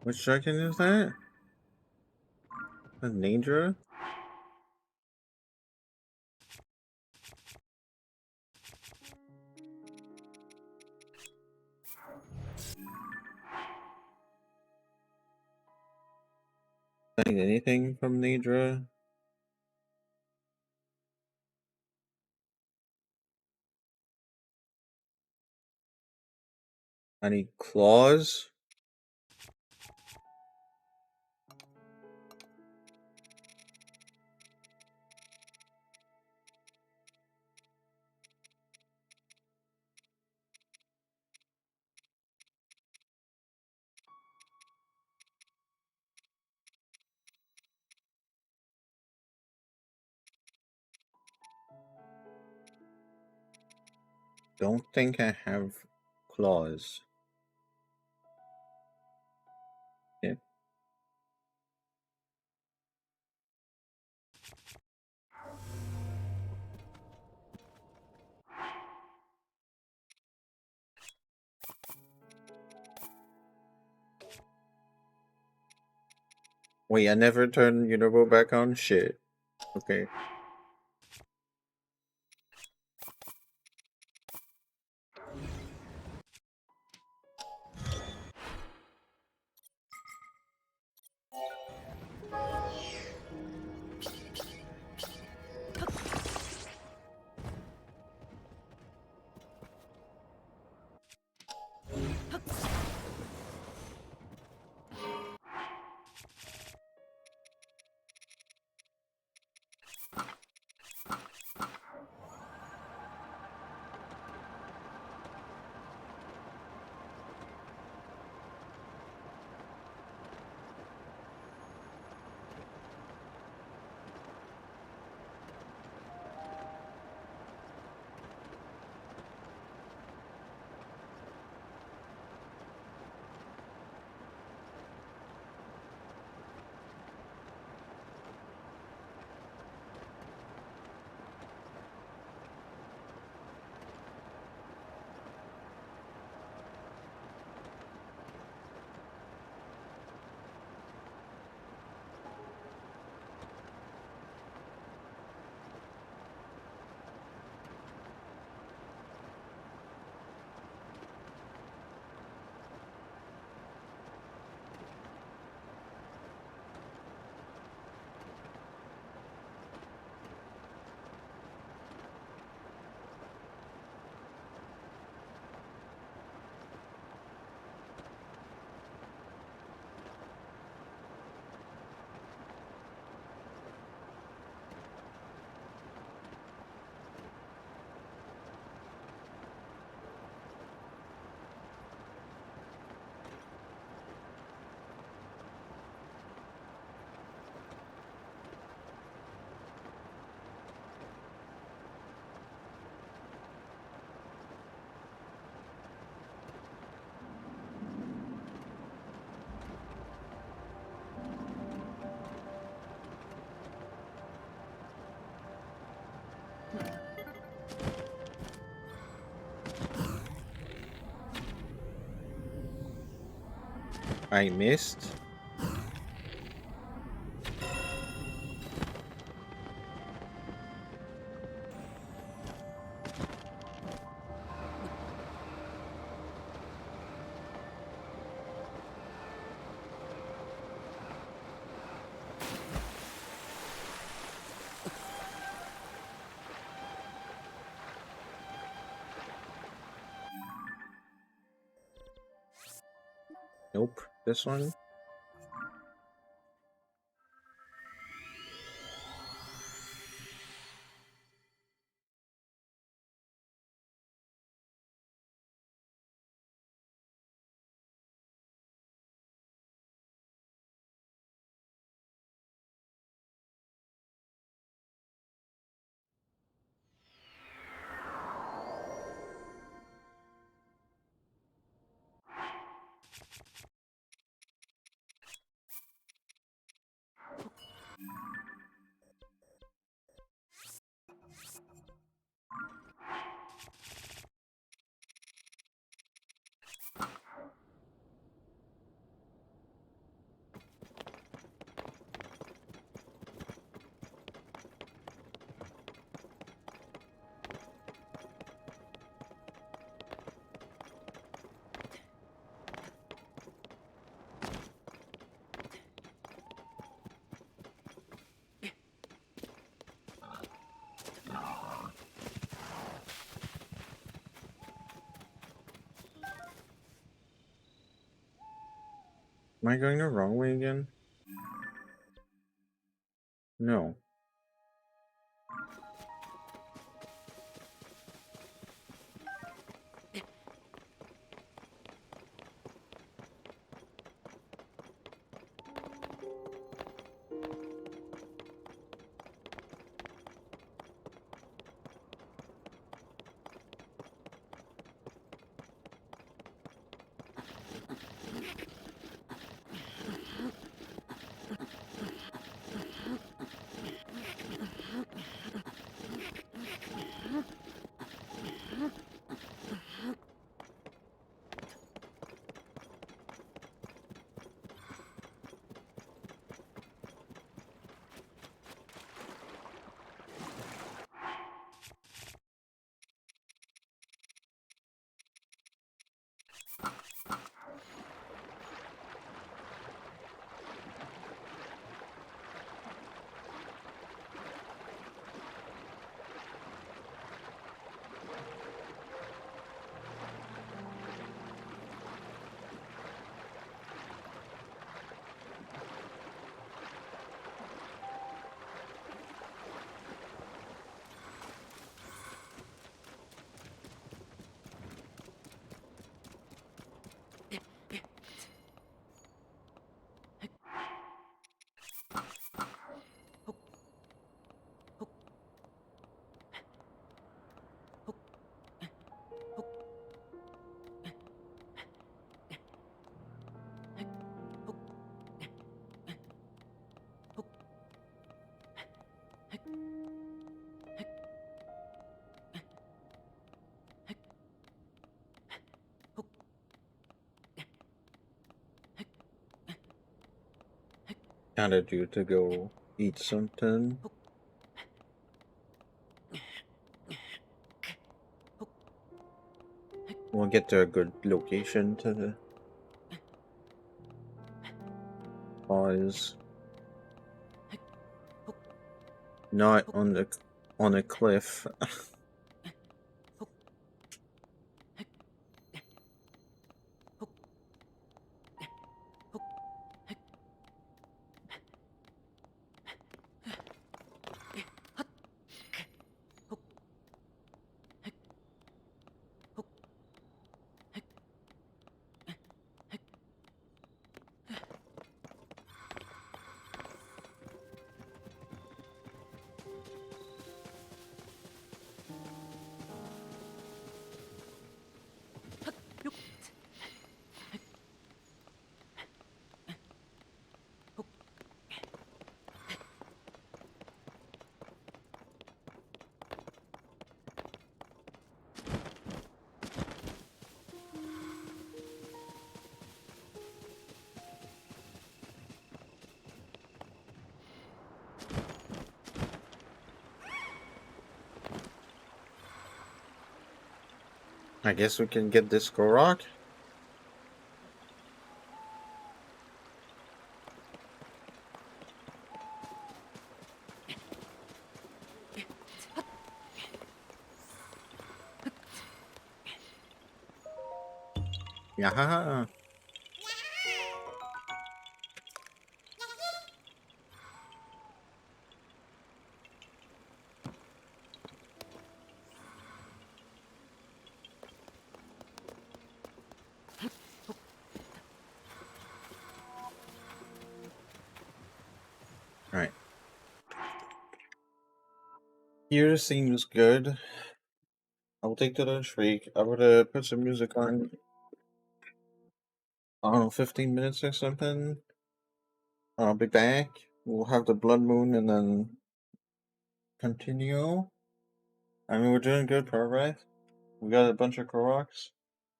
Which dragon is that? A Nadra? I need anything from Nadra? I need claws? Don't think I have claws. Yeah. Wait, I never turned Unirbo back on? Shit. Okay. I missed. Nope. This one? Am I going the wrong way again? No. kind of due to go eat something. We'll get to a good location to pause. Not on a cliff. I guess we can get this Korok. Yeah. Alright. Here seems good. I'll take to the shriek. I would put some music on. I don't know, 15 minutes or something. I'll be back. We'll have the blood moon and then continue. I mean, we're doing good progress. We got a bunch of Koroks.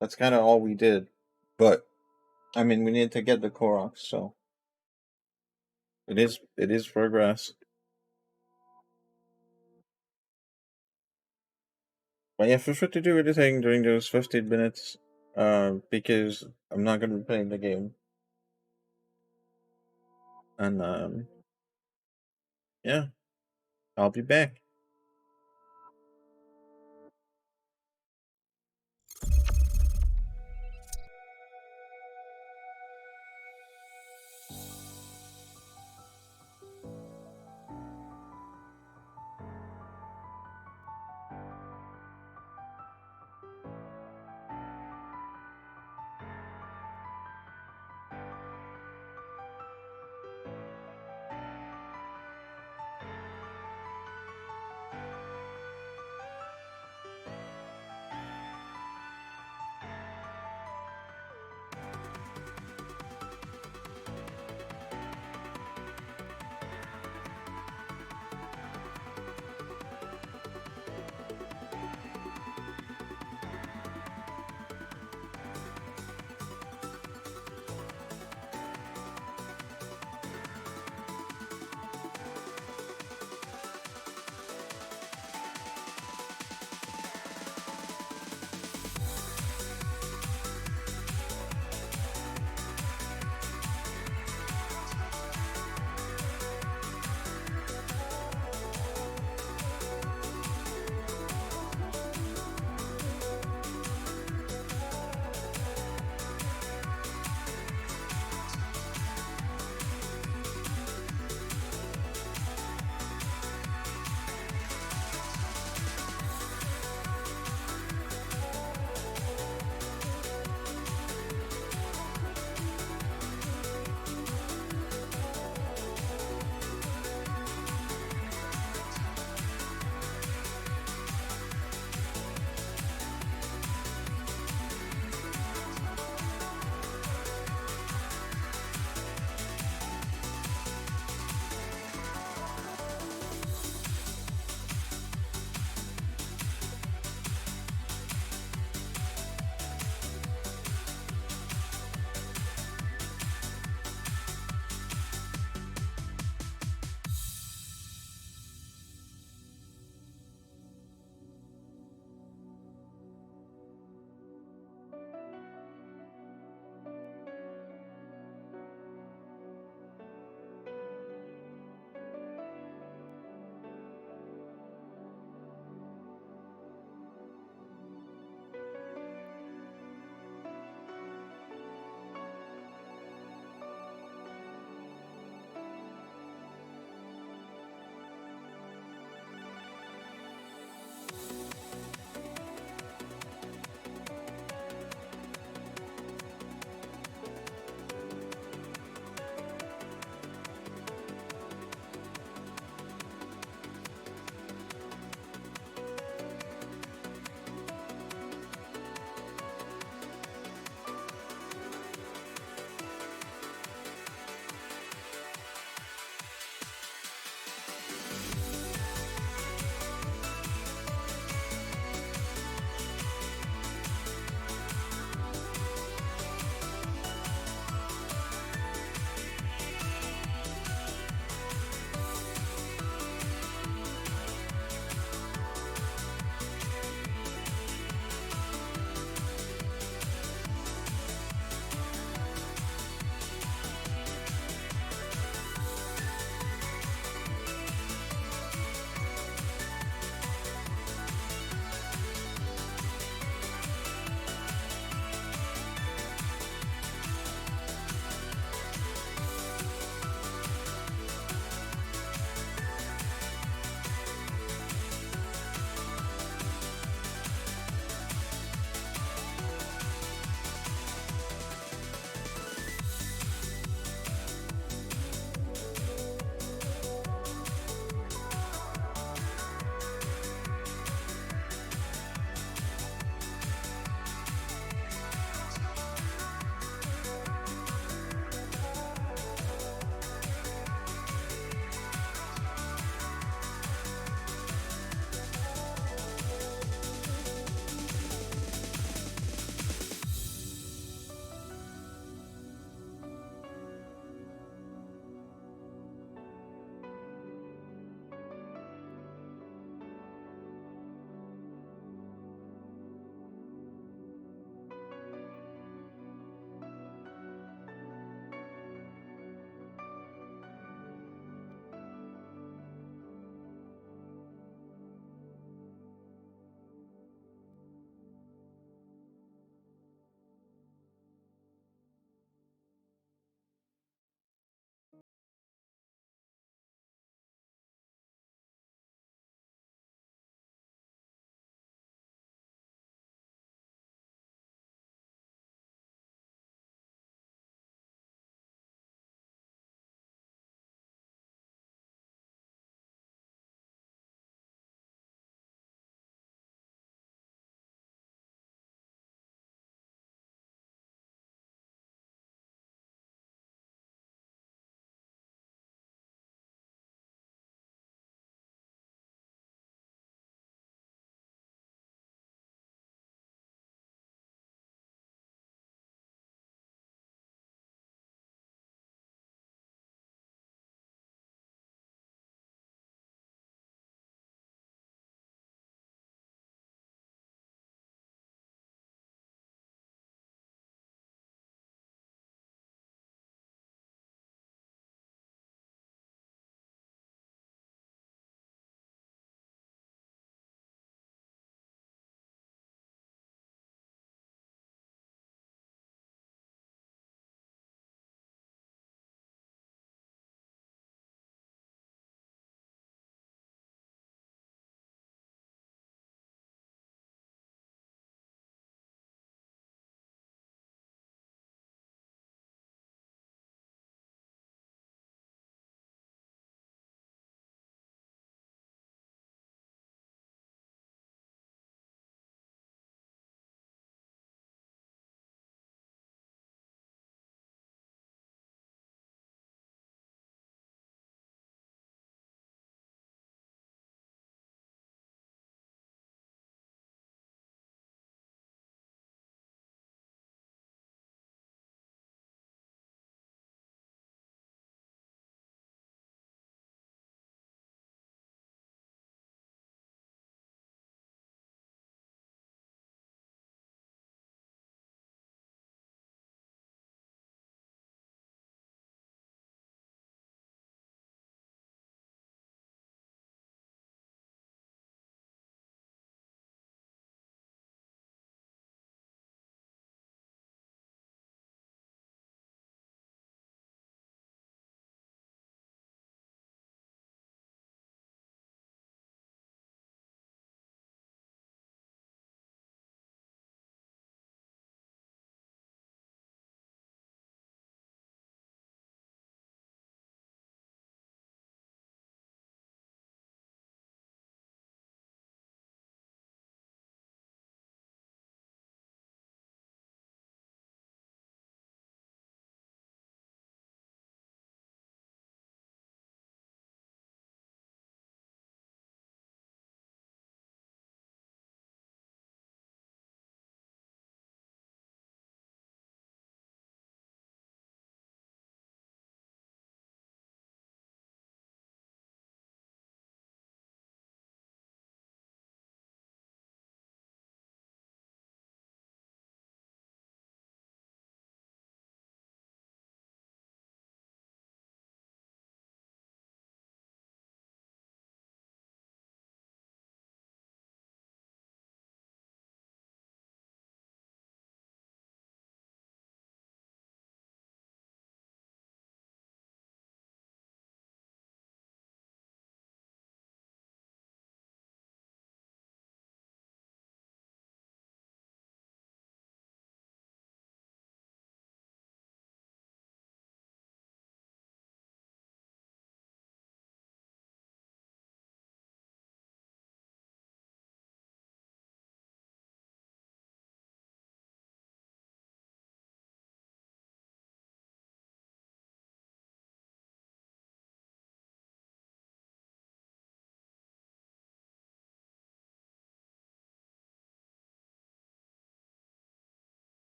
That's kind of all we did. But I mean, we need to get the Koroks, so it is progress. But yeah, feel free to do anything during those 15 minutes. Because I'm not gonna be playing the game. And yeah, I'll be back.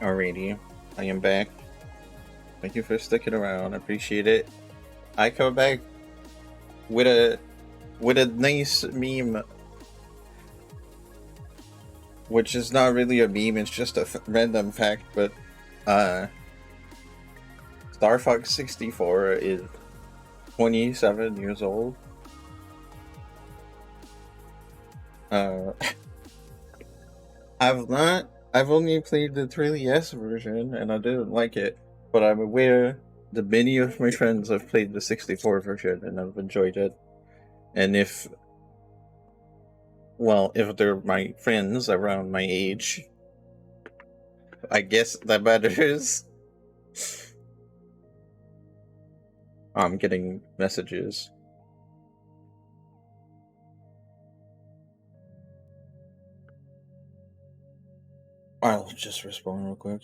Alrighty, I am back. Thank you for sticking around. I appreciate it. I come back with a nice meme, which is not really a meme. It's just a random fact. But Star Fox 64 is 27 years old. I've only played the 3DS version and I didn't like it, but I'm aware that many of my friends have played the 64 version and have enjoyed it. And if they're my friends around my age, I guess that matters. I'm getting messages. I'll just respond real quick.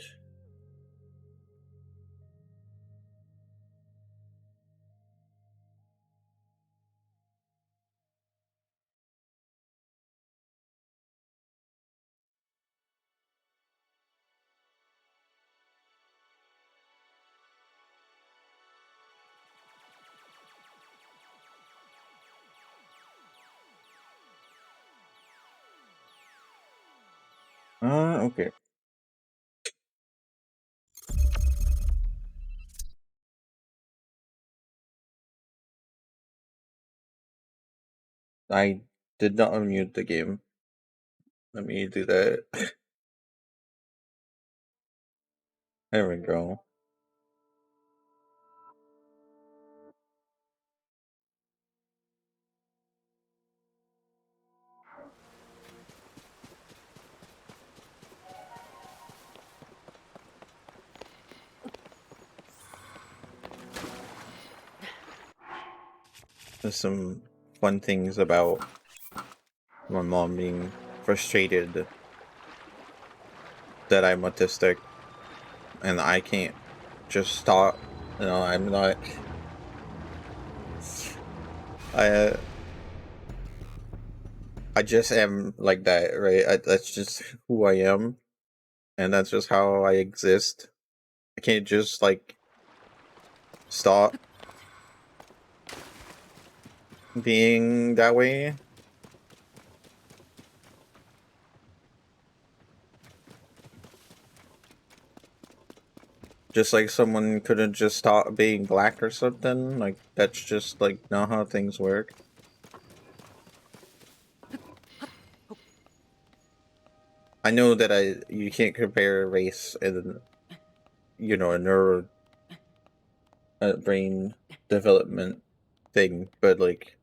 Okay. I did not unmute the game. Let me do that. There we go. There's some fun things about my mom being frustrated that I'm autistic and I can't just stop. You know, I'm not. I I just am like that, right? That's just who I am, and that's just how I exist. I can't just like stop being that way. Just like someone couldn't just stop being black or something. Like that's just like not how things work. I know that you can't compare race and a neuro brain development thing, but like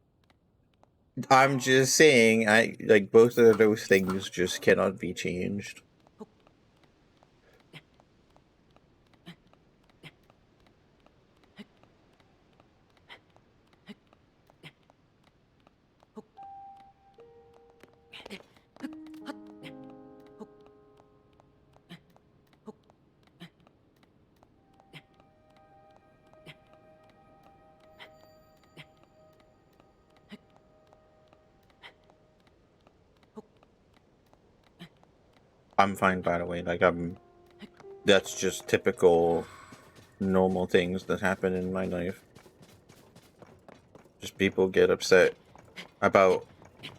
I'm just saying, I like both of those things just cannot be changed. I'm fine, by the way. Like that's just typical, normal things that happen in my life. Just people get upset about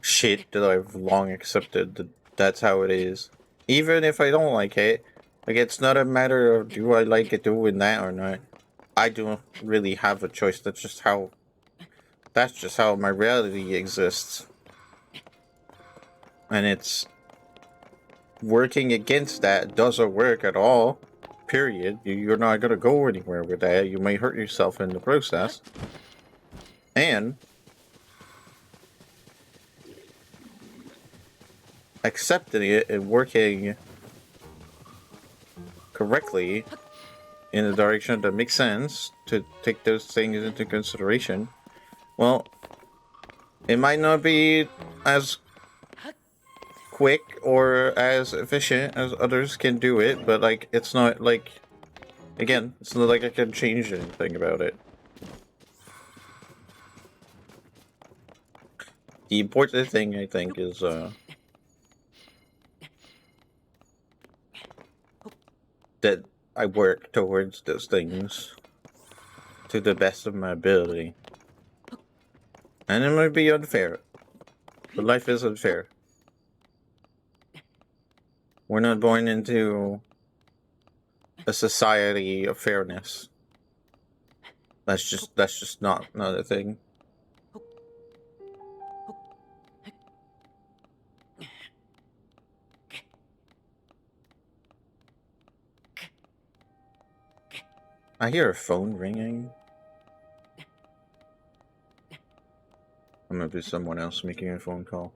shit that I've long accepted. That's how it is. Even if I don't like it, like it's not a matter of do I like it doing that or not. I don't really have a choice. That's just how my reality exists. And it's working against that doesn't work at all. Period. You're not gonna go anywhere with that. You may hurt yourself in the process. And accepting it and working correctly in the direction that makes sense to take those things into consideration. Well, it might not be as quick or as efficient as others can do it, but like it's not like, again, it's not like I can change anything about it. The important thing I think is that I work towards those things to the best of my ability. And it might be unfair, but life is unfair. We're not born into a society of fairness. That's just not a thing. I hear a phone ringing. I'm gonna be someone else making a phone call.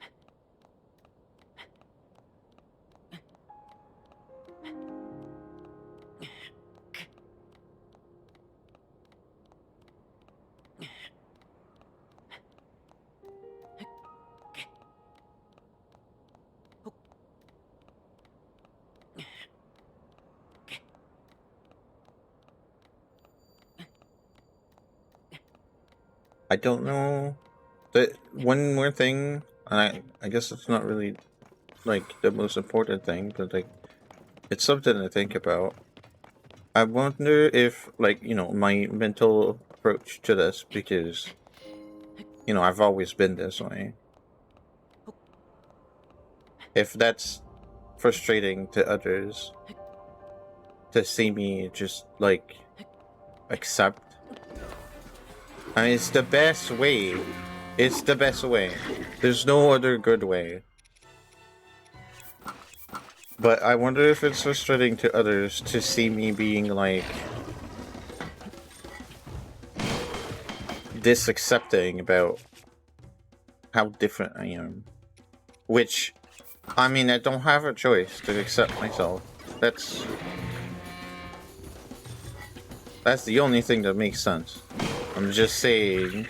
I don't know. One more thing, and I guess it's not really like the most important thing, but like it's something to think about. I wonder if, like, my mental approach to this, because I've always been this way. If that's frustrating to others to see me just like accept. I mean, it's the best way. It's the best way. There's no other good way. But I wonder if it's frustrating to others to see me being like this accepting about how different I am. Which, I mean, I don't have a choice to accept myself. That's the only thing that makes sense. I'm just saying.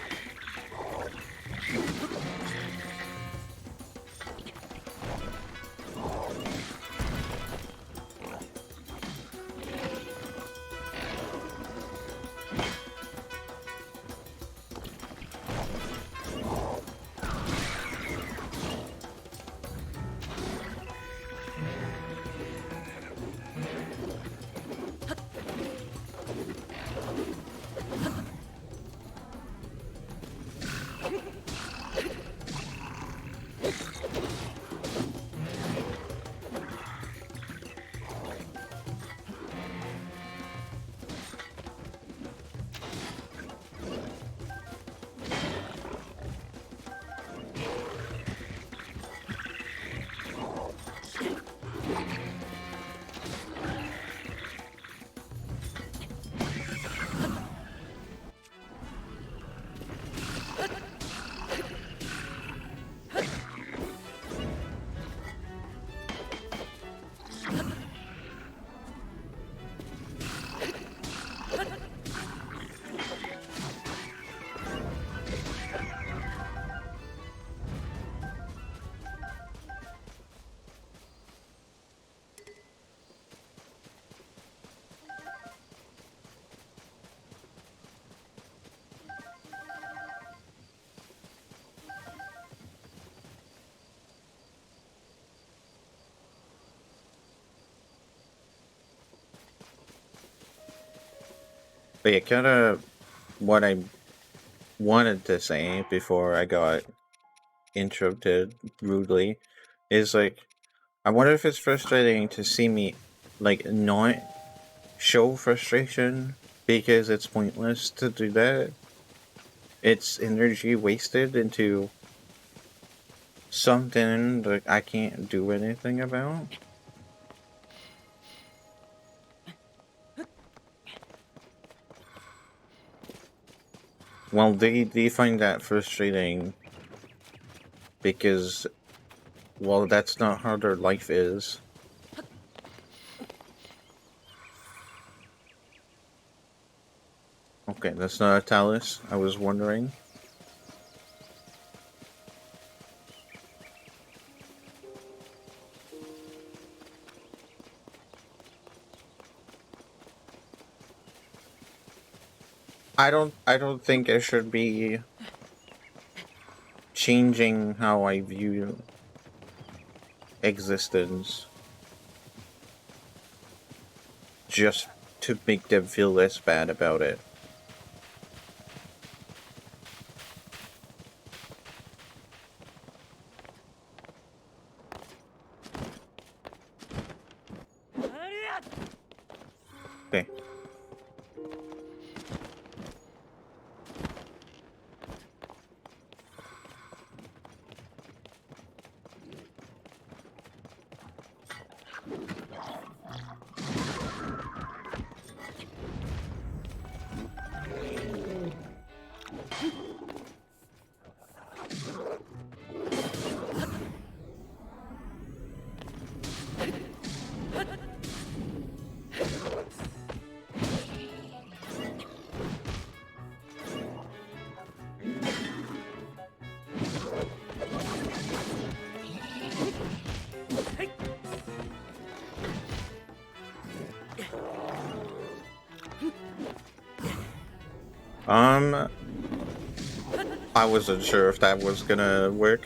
But yeah, kind of what I wanted to say before I got interrupted rudely is like, I wonder if it's frustrating to see me like not show frustration because it's pointless to do that. It's energy wasted into something that I can't do anything about. Well, they find that frustrating because, well, that's not how their life is. Okay, that's not a Talus. I was wondering. I don't think I should be changing how I view existence just to make them feel less bad about it. Okay. I wasn't sure if that was gonna work.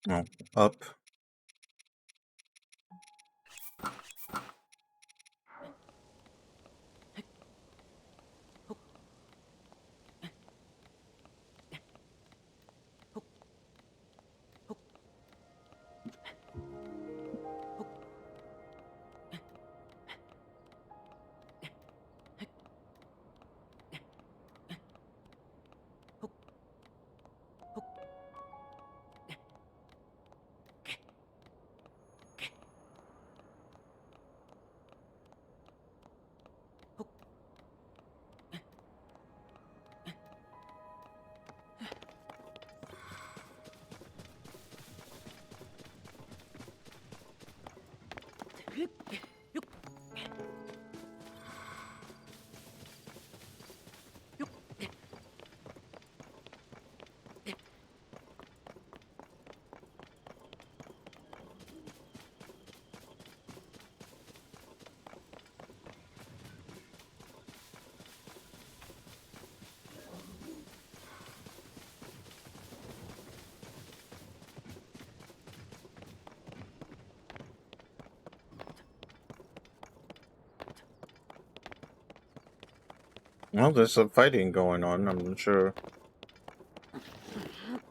Oh, up. Well, there's some fighting going on, I'm sure.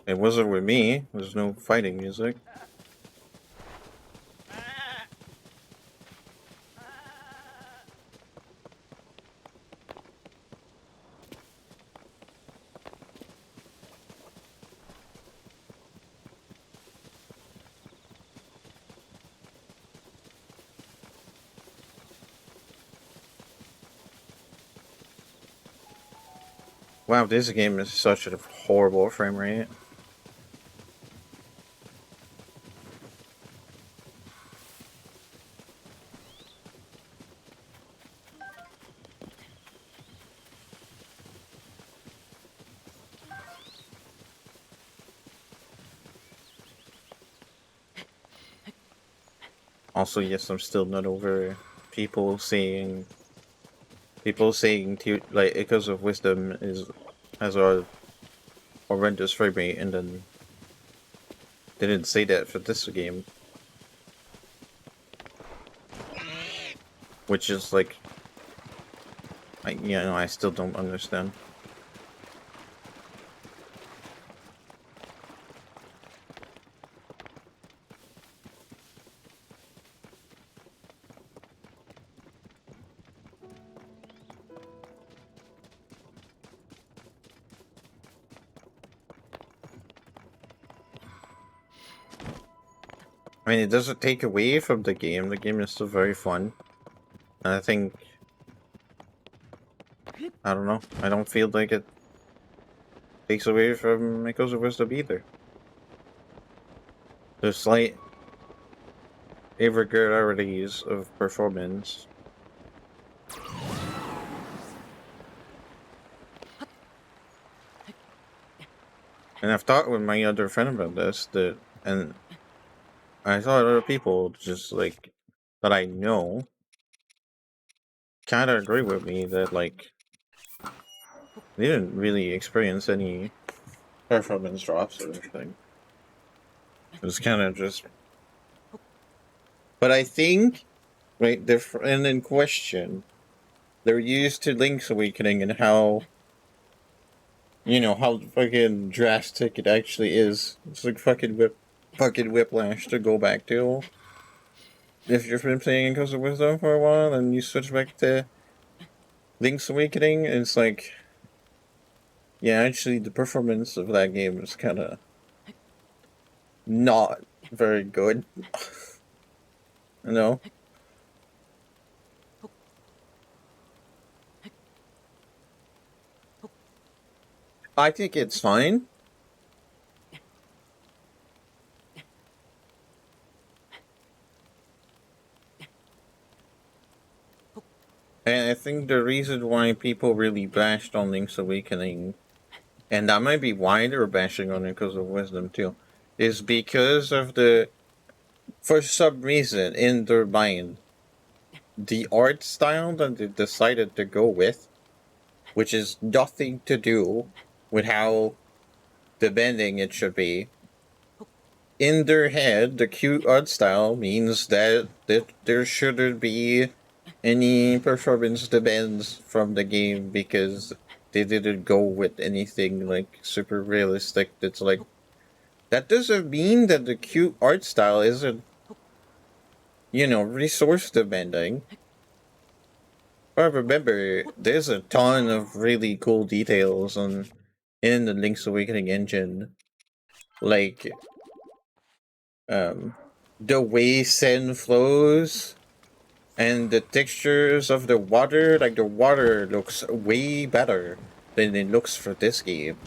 It wasn't with me. There's no fighting music. Wow, this game is such a horrible frame rate. Also, yes, I'm still not over people saying like Echoes of Wisdom has a horrendous frame rate, and then they didn't say that for this game, which is like, I still don't understand. I mean, it doesn't take away from the game. The game is still very fun. And I think I don't know. I don't feel like it takes away from Echoes of Wisdom either. There's slight irregularities of performance. And I've talked with my other friend about this, and I thought other people just like that I know kind of agree with me that like they didn't really experience any performance drops or anything. It was kind of just. But I think, right, the friend in question, they're used to Link's Awakening and how, how fucking drastic it actually is. It's like fucking whiplash to go back to. If you've been playing Echoes of Wisdom for a while and you switch back to Link's Awakening, it's like, yeah, actually, the performance of that game is kind of not very good. You know? I think it's fine. And I think the reason why people really bashed on Link's Awakening, and that might be why they're bashing on it because of Wisdom too, is because of for some reason in their mind, the art style that they decided to go with, which is nothing to do with how the bending it should be. In their head, the cute art style means that there shouldn't be any performance demands from the game because they didn't go with anything like super realistic. That's like that doesn't mean that the cute art style isn't resource demanding. But remember, there's a ton of really cool details in the Link's Awakening engine, like the way Sen flows and the textures of the water. Like the water looks way better than it looks for this game.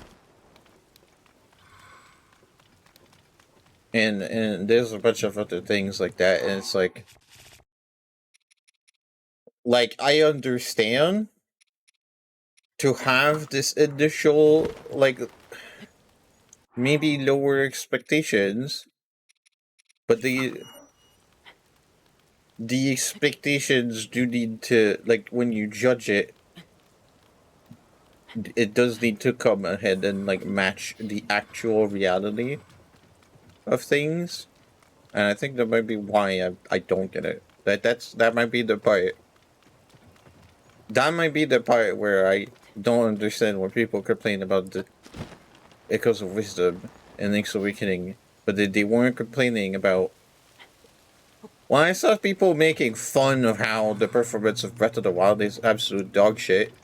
And there's a bunch of other things like that, and it's like I understand to have this initial like maybe lower expectations, but the expectations do need to, like, when you judge it, it does need to come ahead and like match the actual reality of things. And I think that might be why I don't get it. That might be the part. That might be the part where I don't understand when people complain about the Echoes of Wisdom and Link's Awakening, but they weren't complaining about. Well, I saw people making fun of how the performance of Breath of the Wild is absolute dog shit.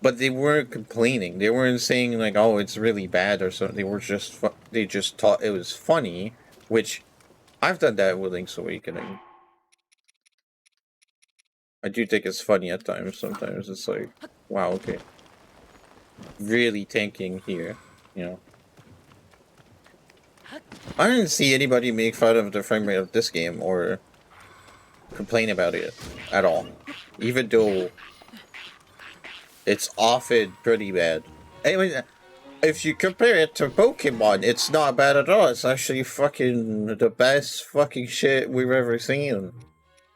But they weren't complaining. They weren't saying like, "Oh, it's really bad" or something. They just thought it was funny, which I've done that with Link's Awakening. I do think it's funny at times. Sometimes it's like, wow, okay, really tanking here, you know. I didn't see anybody make fun of the frame rate of this game or complain about it at all, even though it's often pretty bad. Anyway, if you compare it to Pokemon, it's not bad at all. It's actually fucking the best fucking shit we've ever seen.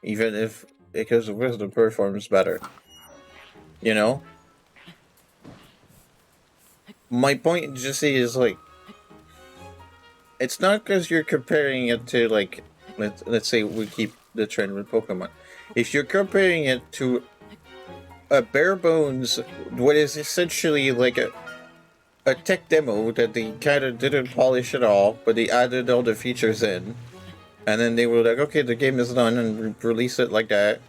Even if because of Wisdom performs better. You know? My point just is like it's not because you're comparing it to like let's say we keep the trend with Pokemon. If you're comparing it to a bare bones what is essentially like a tech demo that they kind of didn't polish at all, but they added all the features in. And then they were like, okay, the game is done, and release it like that.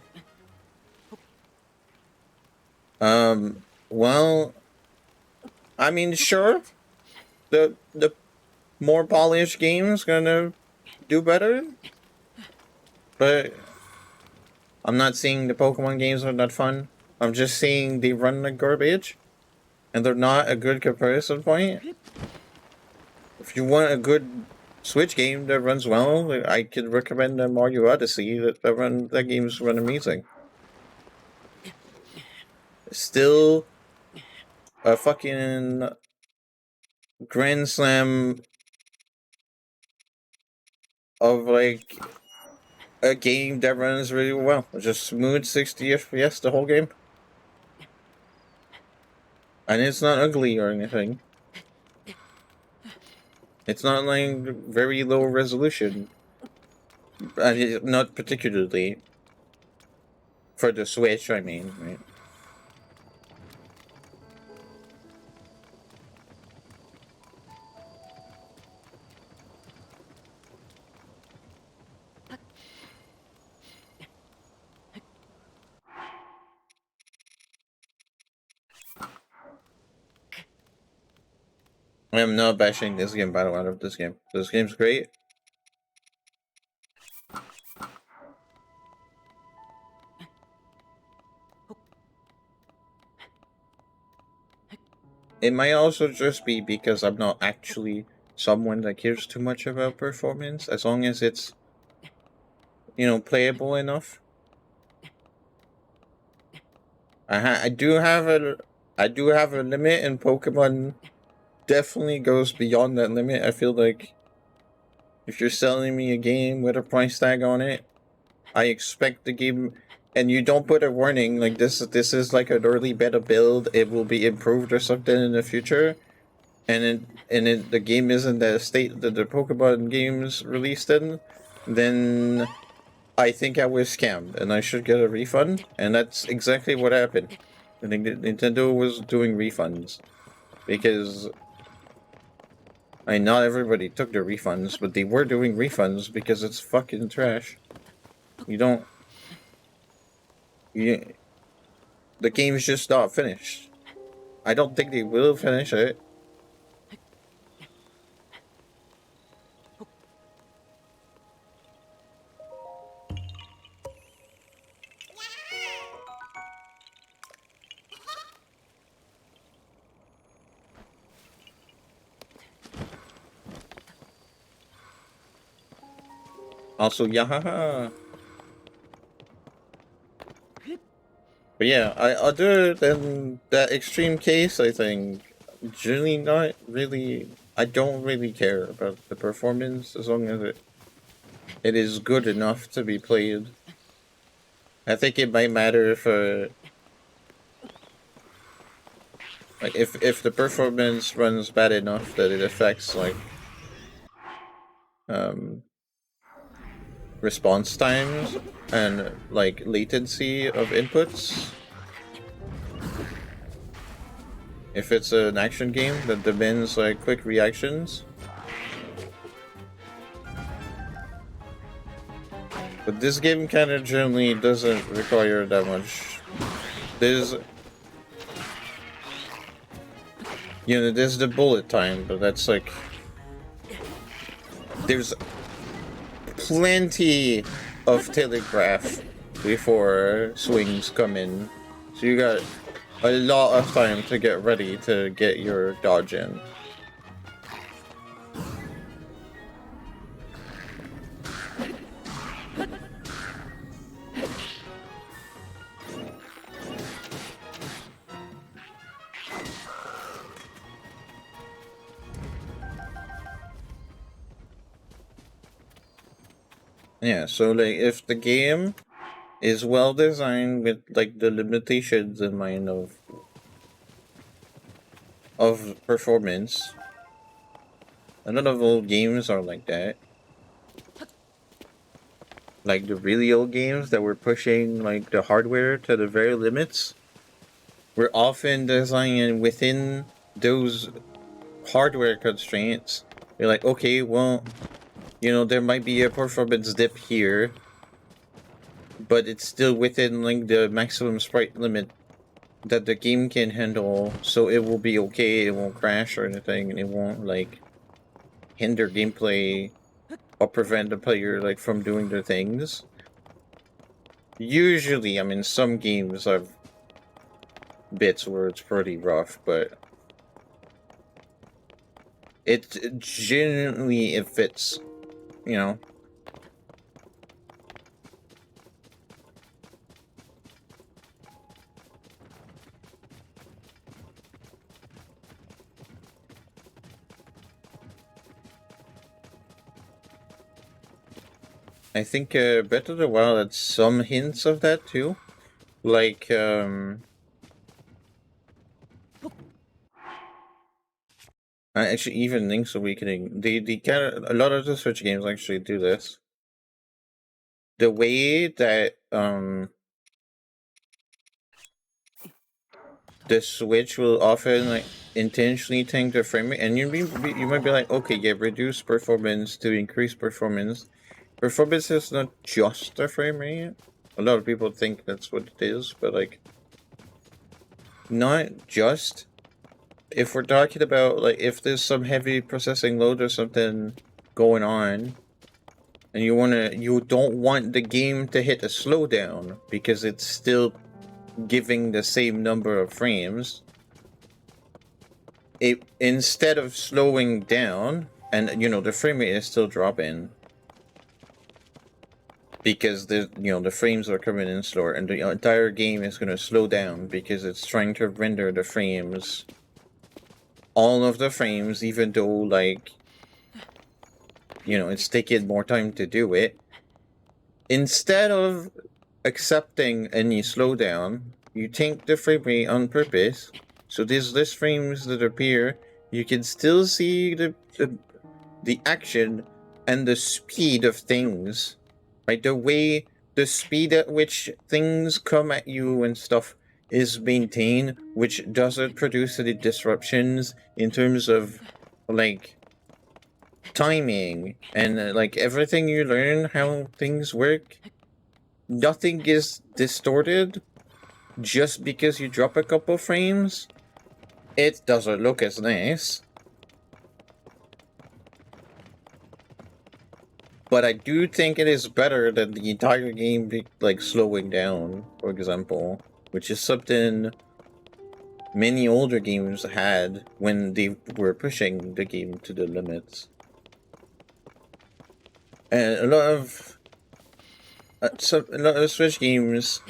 Well, I mean, sure, the more polished game's gonna do better, but I'm not saying the Pokemon games are not fun. I'm just saying they run like garbage, and they're not a good comparison point. If you want a good Switch game that runs well, I could recommend Mario Odyssey. That game's run amazing. Still a fucking Grand Slam of like a game that runs really well. Just smooth 60 FPS the whole game. And it's not ugly or anything. It's not like very low resolution. And not particularly. For the Switch, I mean, right? I am not bashing this game battle out of this game. This game's great. It might also just be because I'm not actually someone that cares too much about performance, as long as it's, you know, playable enough. I do have a limit, and Pokemon definitely goes beyond that limit. I feel like if you're selling me a game with a price tag on it, I expect the game, and you don't put a warning like this is like an early beta build, it will be improved or something in the future, and the game isn't the state that the Pokemon games released in, then I think I was scammed and I should get a refund, and that's exactly what happened. I think that Nintendo was doing refunds because not everybody took their refunds, but they were doing refunds because it's fucking trash. You don't. The game's just not finished. I don't think they will finish it. Also, yahaha. But yeah, other than that extreme case, I think generally not really. I don't really care about the performance as long as it is good enough to be played. I think it might matter for like if the performance runs bad enough that it affects like response times and like latency of inputs. If it's an action game that demands like quick reactions. But this game kind of generally doesn't require that much. There's, you know, there's the bullet time, but that's like, there's plenty of telegraph before swings come in. So you got a lot of time to get ready to get your dodge in. Yeah, so like if the game is well designed with like the limitations in mind of performance, a lot of old games are like that. Like the really old games that were pushing like the hardware to the very limits were often designed within those hardware constraints. You're like, okay, well, you know, there might be a performance dip here, but it's still within like the maximum sprite limit that the game can handle, so it will be okay, it won't crash or anything, and it won't like hinder gameplay or prevent the player like from doing their things. Usually, I mean, some games have bits where it's pretty rough, but it genuinely, it fits, you know. I think Breath of the Wild had some hints of that too. Like, actually, even Link's Awakening, the kind of, a lot of the Switch games actually do this. The way that the Switch will often like intentionally tank the frame rate, and you might be like, okay, yeah, reduce performance to increase performance. Performance is not just the frame rate. A lot of people think that's what it is, but like, not just. If we're talking about like if there's some heavy processing load or something going on, and you don't want the game to hit a slowdown because it's still giving the same number of frames. It instead of slowing down, and the frame rate is still dropping because the frames are coming in slower, and the entire game is going to slow down because it's trying to render the frames, all of the frames, even though like it's taking more time to do it. Instead of accepting any slowdown, you take the frame rate on purpose. So there's less frames that appear. You can still see the action and the speed of things. Right? The speed at which things come at you and stuff is maintained, which doesn't produce any disruptions in terms of like timing and like everything you learn how things work. Nothing is distorted just because you drop a couple frames. It doesn't look as nice. But I do think it is better than the entire game be, like slowing down, for example, which is something many older games had when they were pushing the game to the limits. And a lot of Switch games,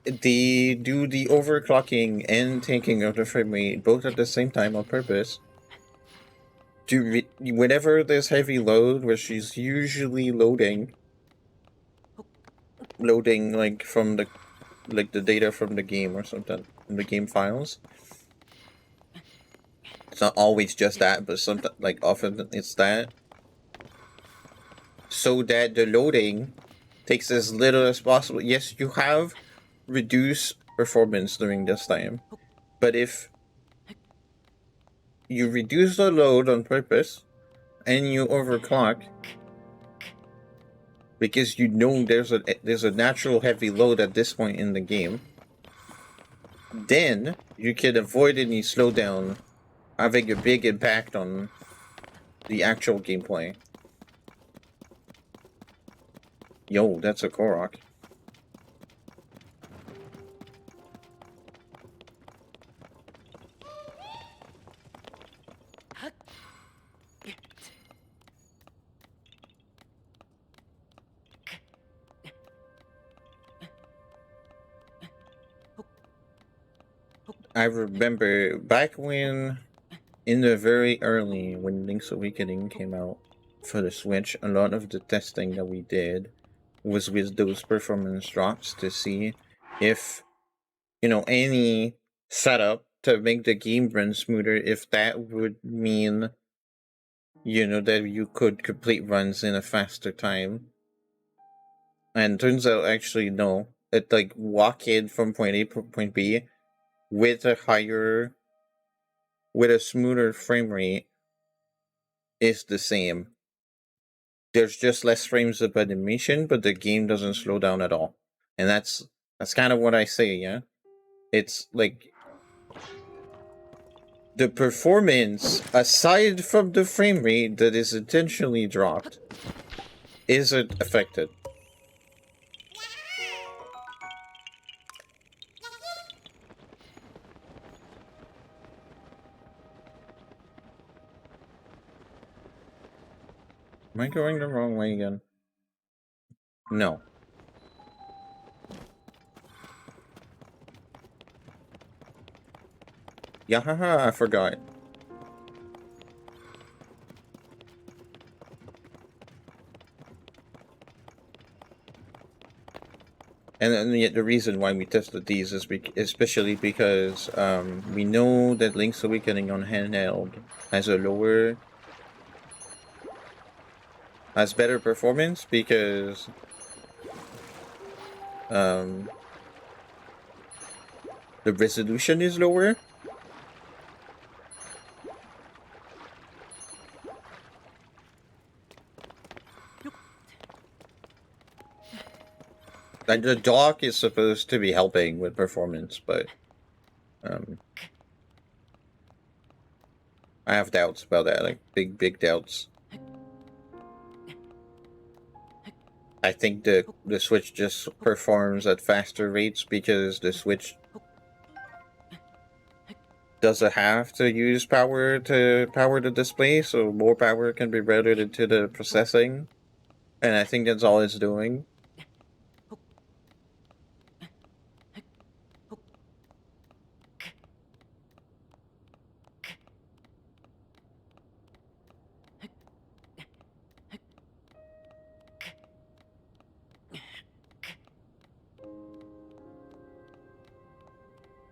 they do the overclocking and taking of the frame rate both at the same time on purpose. Whenever there's heavy load, which is usually loading like from the data from the game or something, from the game files. It's not always just that, but sometimes like often it's that. So that the loading takes as little as possible. Yes, you have reduced performance during this time, but if you reduce the load on purpose and you overclock because there's a natural heavy load at this point in the game, then you can avoid any slowdown having a big impact on the actual gameplay. Yo, that's a Korok. I remember back when, in the very early, when Link's Awakening came out for the Switch, a lot of the testing that we did was with those performance drops to see if, any setup to make the game run smoother, if that would mean, that you could complete runs in a faster time. And turns out actually no. It like walk in from point A to point B with a smoother frame rate is the same. There's just less frames of animation, but the game doesn't slow down at all. And that's kind of what I say, yeah? It's like the performance, aside from the frame rate that is intentionally dropped, isn't affected. I going the wrong way again? No. Yeah, haha, I forgot. And then the reason why we tested these is especially because we know that Link's Awakening on handheld has better performance because the resolution is lower. Like the dock is supposed to be helping with performance, but I have doubts about that, like big doubts. I think the Switch just performs at faster rates because the Switch doesn't have to use power to power the display, so more power can be routed into the processing. And I think that's all it's doing.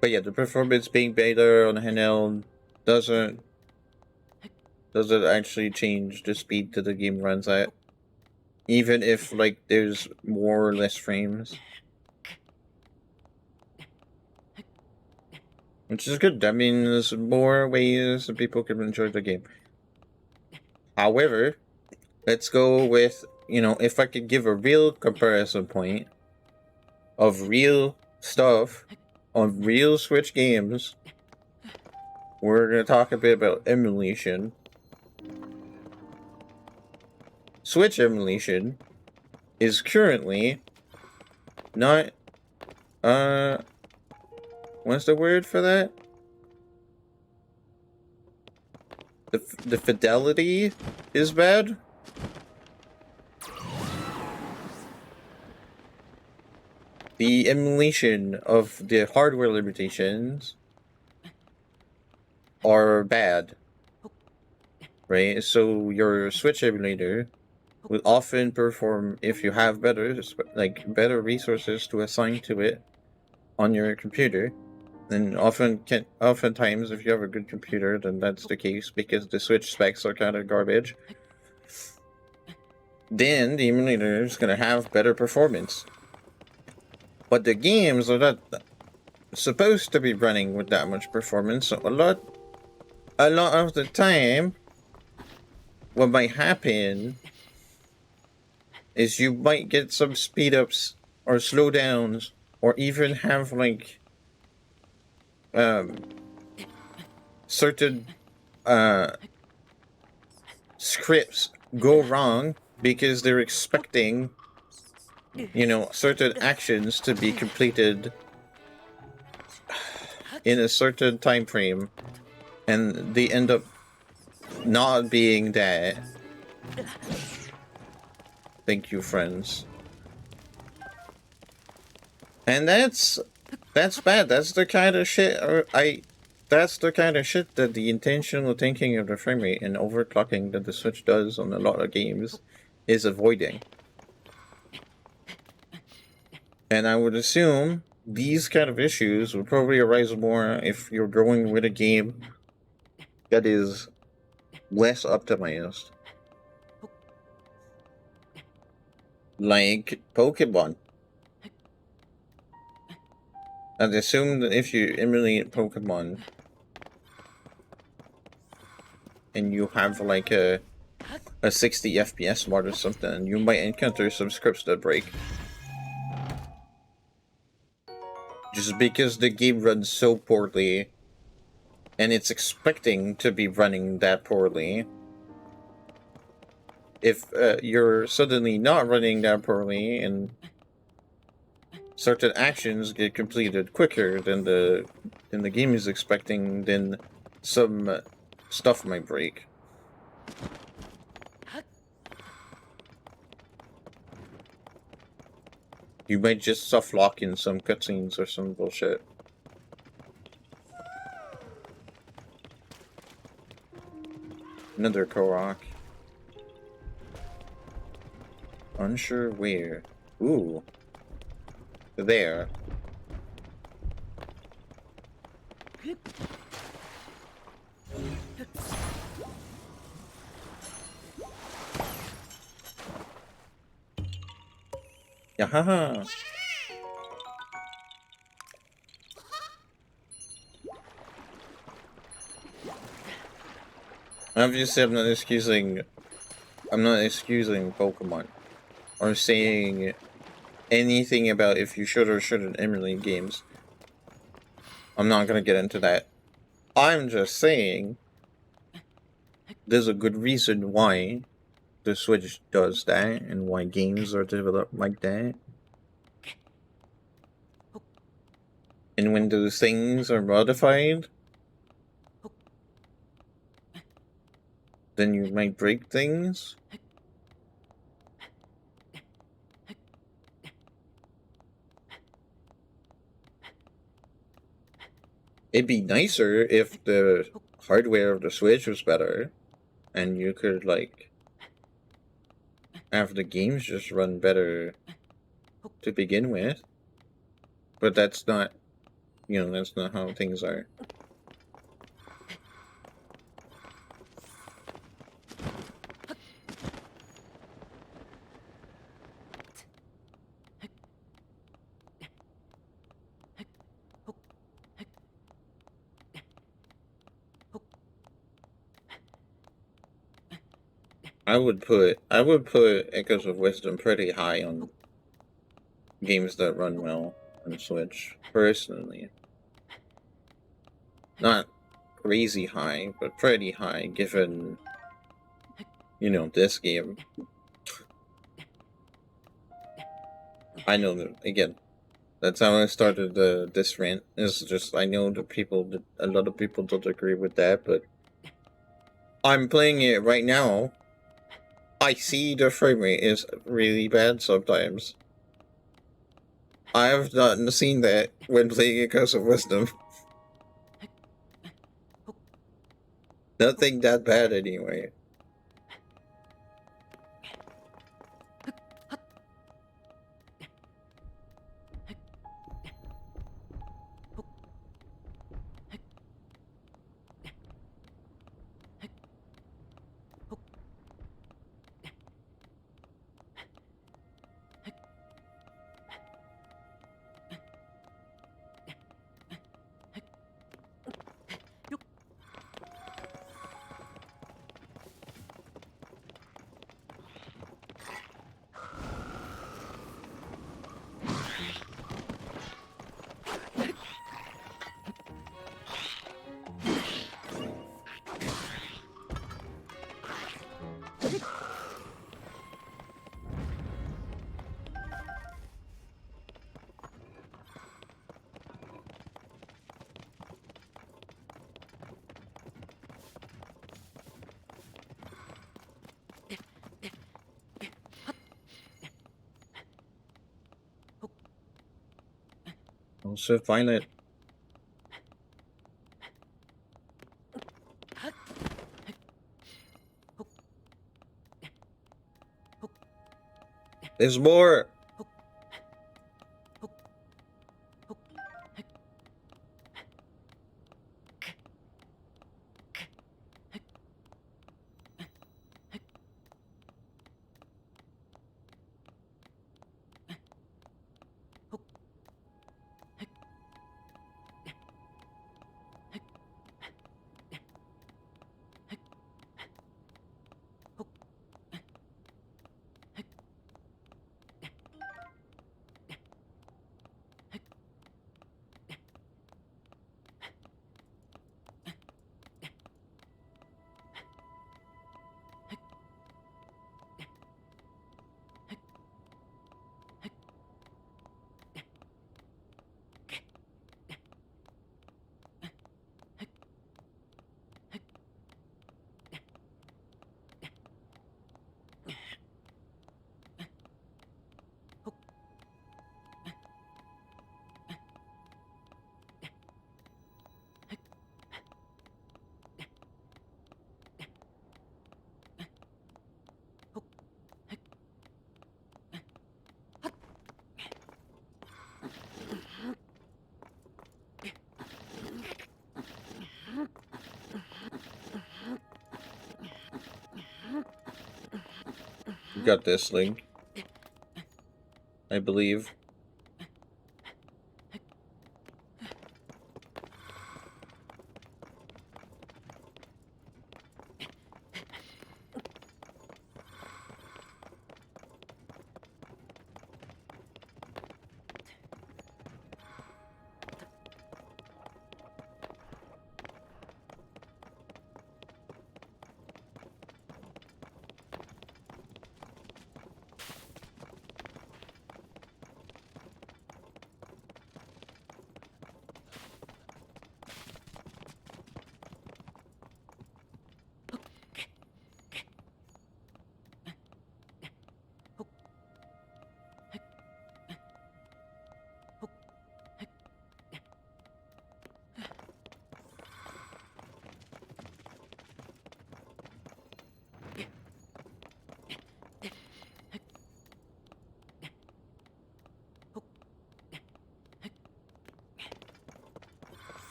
But yeah, the performance being better on handheld doesn't actually change the speed that the game runs at. Even if like there's more or less frames. Which is good. I mean, there's more ways that people can enjoy the game. However, let's go with, if I could give a real comparison point of real stuff on real Switch games, we're going to talk a bit about emulation. Switch emulation is currently not, what's the word for that? The fidelity is bad? The emulation of the hardware limitations are bad, right? So your Switch emulator will often perform if you have better resources to assign to it on your computer. And oftentimes, if you have a good computer, then that's the case because the Switch specs are kind of garbage. Then the emulator is gonna have better performance. But the games are not supposed to be running with that much performance, so a lot of the time, what might happen is you might get some speed ups or slowdowns, or even have like certain scripts go wrong because they're expecting certain actions to be completed in a certain time frame, and they end up not being that. Thank you, friends. And that's bad. That's the kind of shit that's the kind of shit that the intentional thinking of the frame rate and overclocking that the Switch does on a lot of games is avoiding. And I would assume these kind of issues would probably arise more if you're going with a game that is less optimized. Like Pokemon. I'd assume that if you emulate Pokemon and you have like a 60 FPS mod or something, you might encounter some scripts that break. Just because the game runs so poorly and it's expecting to be running that poorly. If you're suddenly not running that poorly and certain actions get completed quicker than the game is expecting, then some stuff might break. You might just soft lock in some cutscenes or some bullshit. Another Korok. Unsure where. Ooh. There. Yahaha! Obviously, I'm not excusing Pokemon or saying anything about if you should or shouldn't emulate games. I'm not gonna get into that. I'm just saying there's a good reason why the Switch does that and why games are developed like that. And when those things are modified, then you might break things. It'd be nicer if the hardware of the Switch was better and you could, like, have the games just run better to begin with. But that's not, that's not how things are. I would put Echoes of Wisdom pretty high on games that run well on Switch, personally. Not crazy high, but pretty high, given, this game. I know that, again, that's how I started this rant, is just, I know that a lot of people don't agree with that, but I'm playing it right now. I see the frame rate is really bad sometimes. I have not seen that when playing Echoes of Wisdom. Nothing that bad anyway. Also, Violet. There's more! You got this, Link. I believe.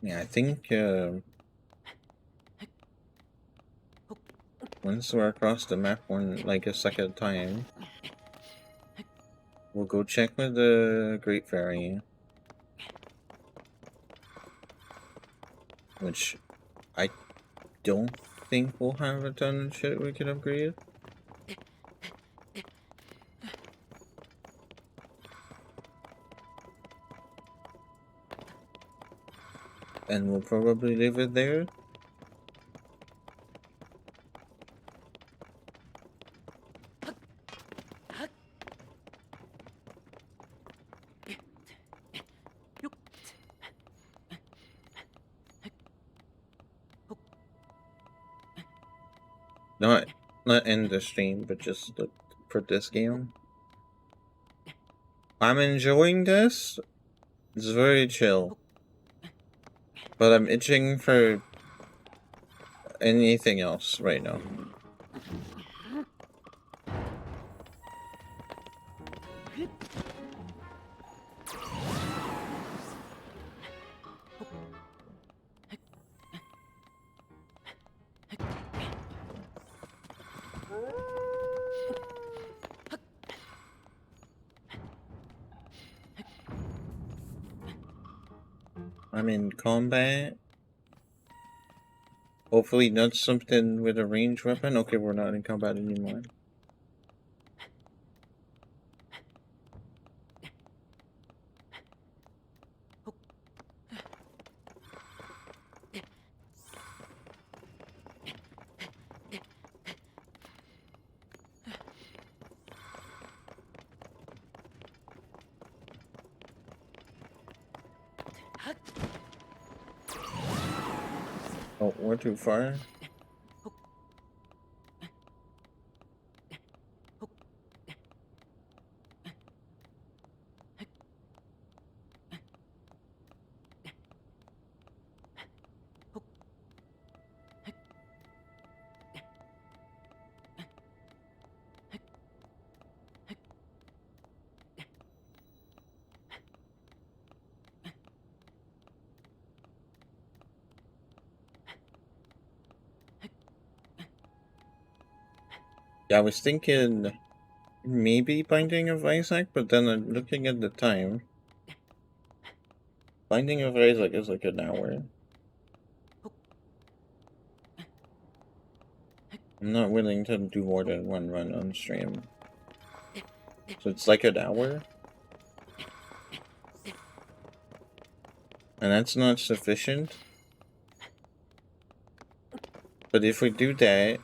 Yeah, I think once we're across the map like a second time, we'll go check with the Great Fairy. Which I don't think we'll have a ton of shit we can upgrade. And we'll probably leave it there. Not in the stream, but just for this game. I'm enjoying this. It's very chill. But I'm itching for anything else right now. I'm in combat. Hopefully not something with a ranged weapon. Okay, we're not in combat anymore. Oh, we're too far. Yeah, I was thinking maybe Binding of Isaac, but then I'm looking at the time. Binding of Isaac is like an hour. I'm not willing to do more than one run on stream. So it's like an hour. And that's not sufficient. But if we do that,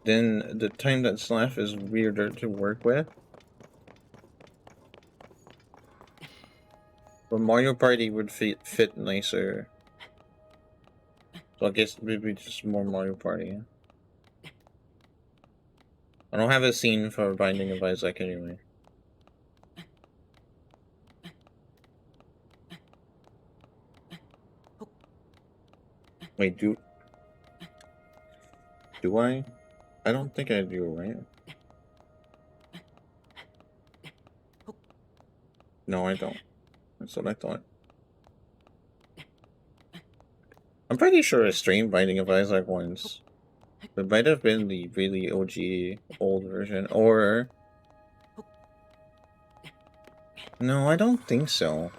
then the time that's left is weirder to work with. But Mario Party would fit nicer. So I guess maybe just more Mario Party. I don't have a scene for Binding of Isaac anyway. Wait, do I? I don't think I do, right? No, I don't. That's what I thought. I'm pretty sure I streamed Binding of Isaac once. It might have been the really OG old version, or... No, I don't think so.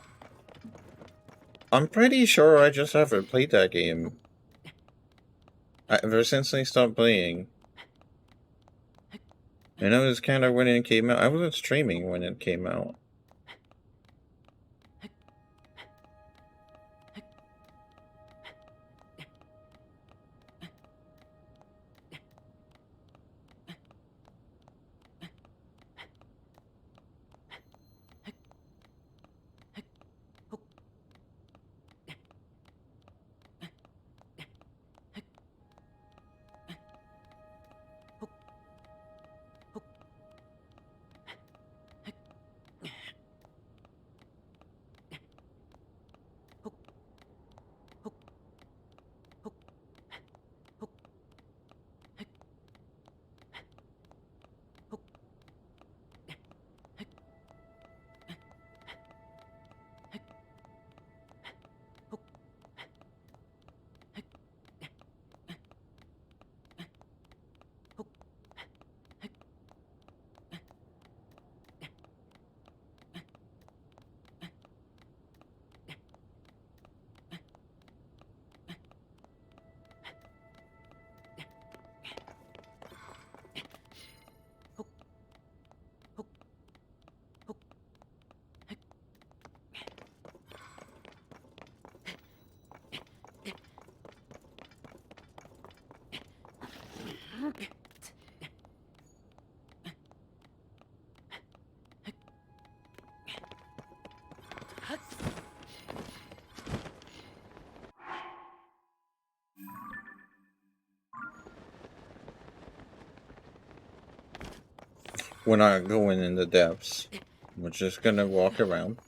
I'm pretty sure I just haven't played that game. Ever since I stopped playing. And it was kind of when it came out. I wasn't streaming when it came out. We're not going in the depths. We're just gonna walk around.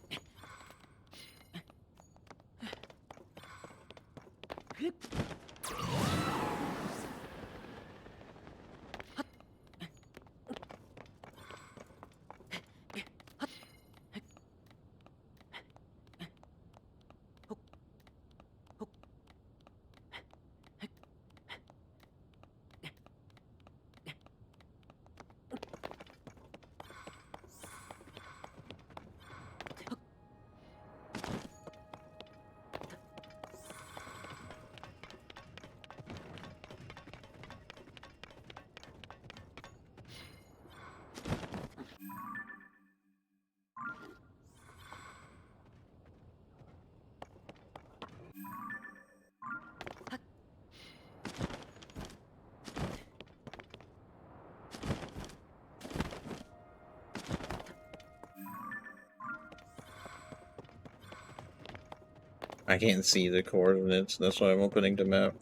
I can't see the coordinates, that's why I'm opening the map.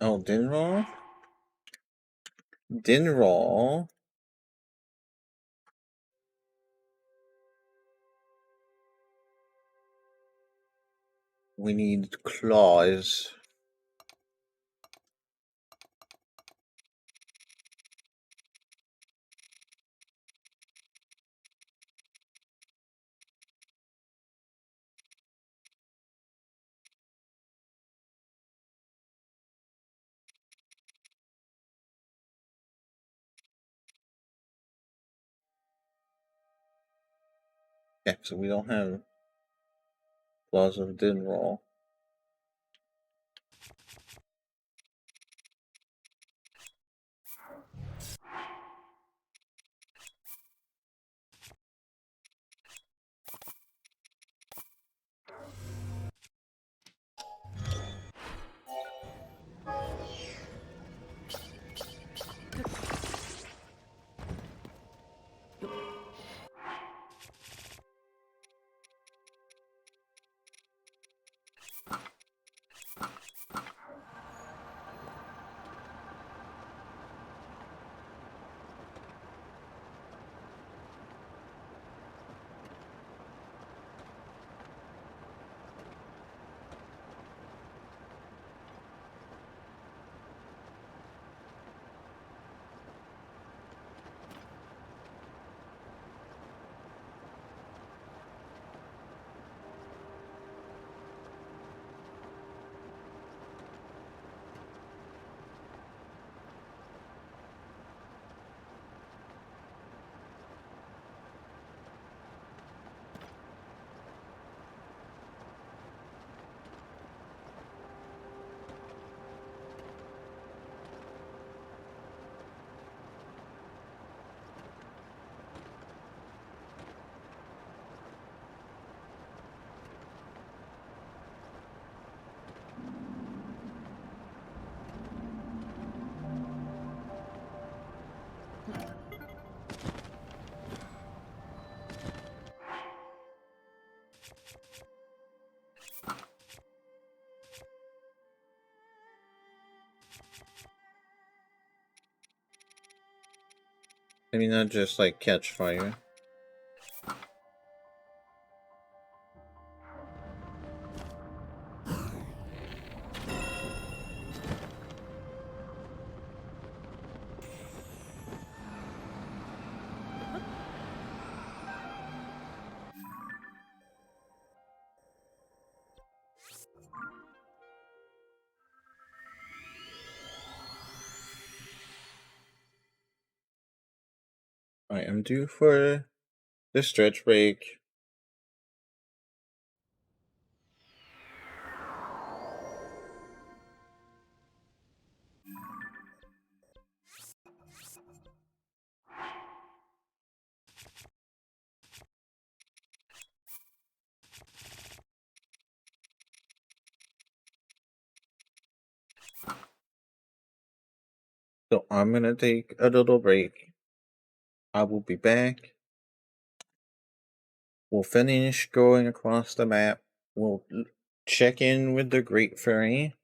Oh, din roll? Din roll. We need claws. Yeah, so we don't have claws of din roll. Maybe not just like catch fire. I am due for the stretch break. So I'm gonna take a little break. I will be back. We'll finish going across the map. We'll check in with the Great Fairy.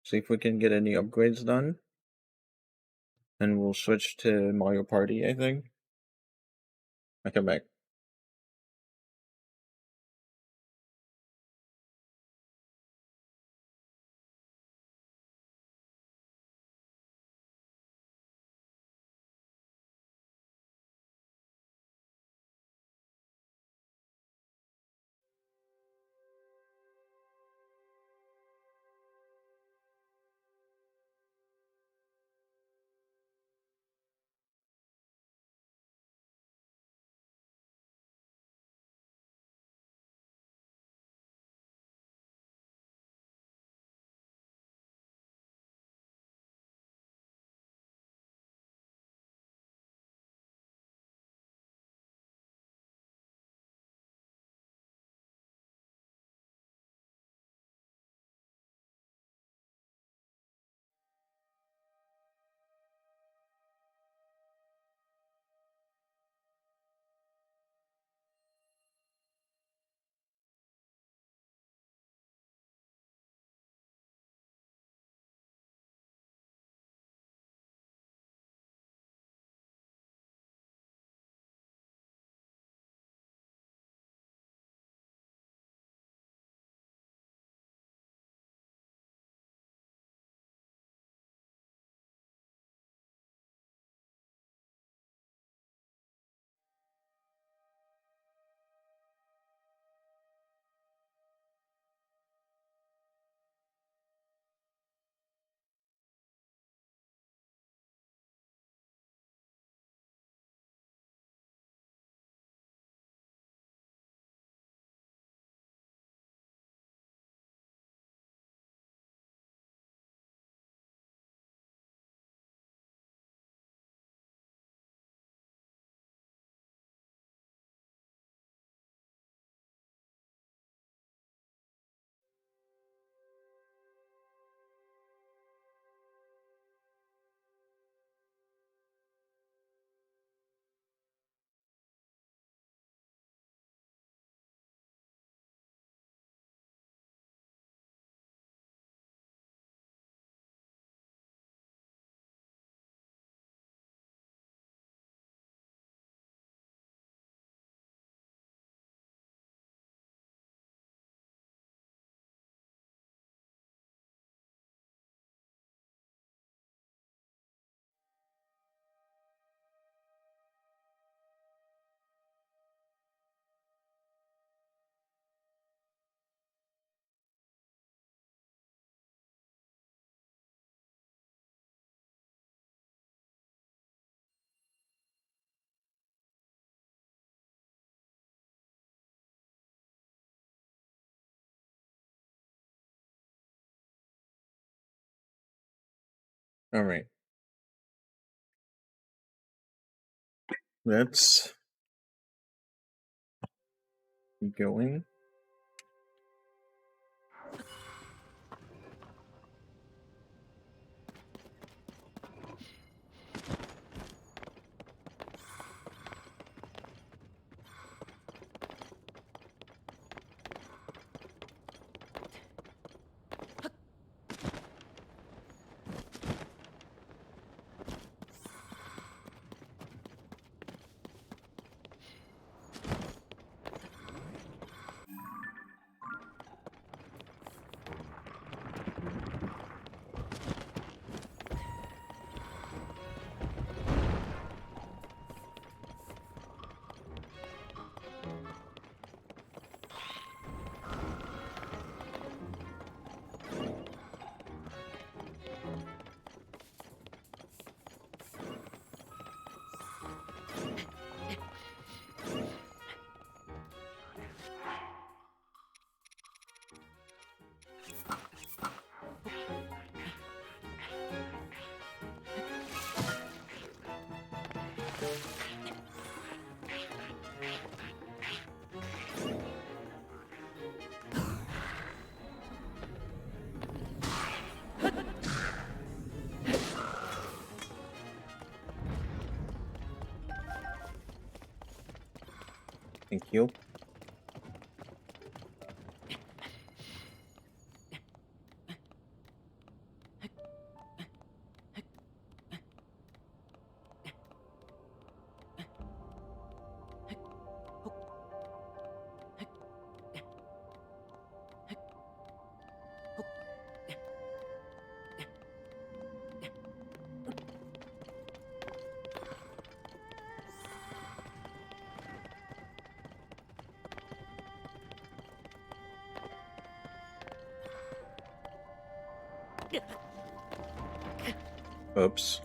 See if we can get any upgrades done. And we'll switch to Mario Party, I think. I come back. All right. Let's keep going. Thank you. Oops.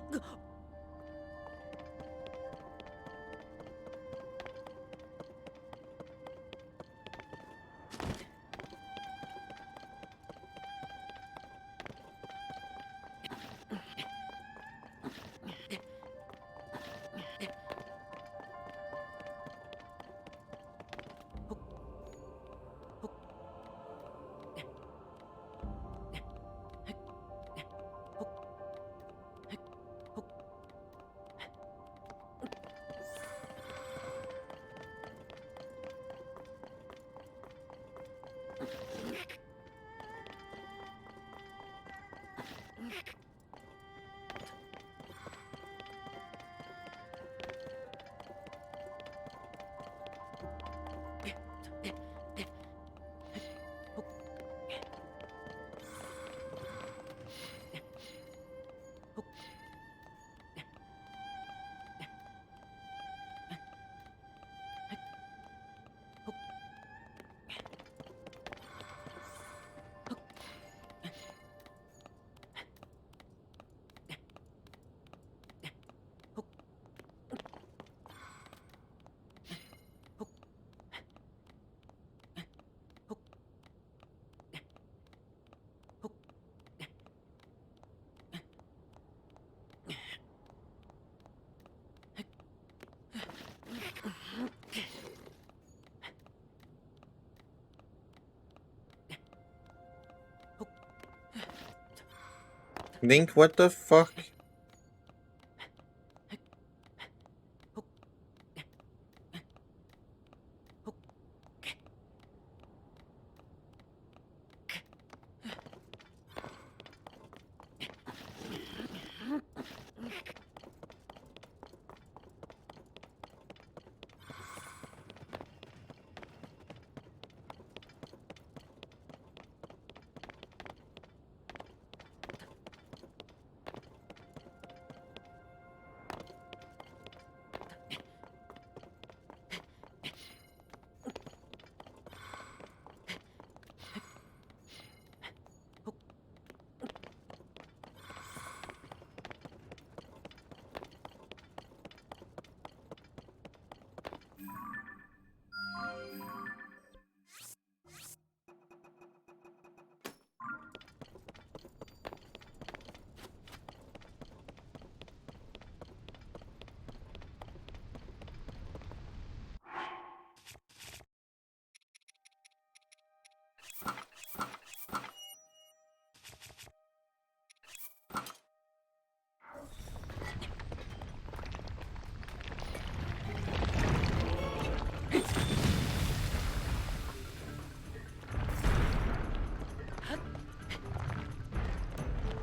Link, what the fuck?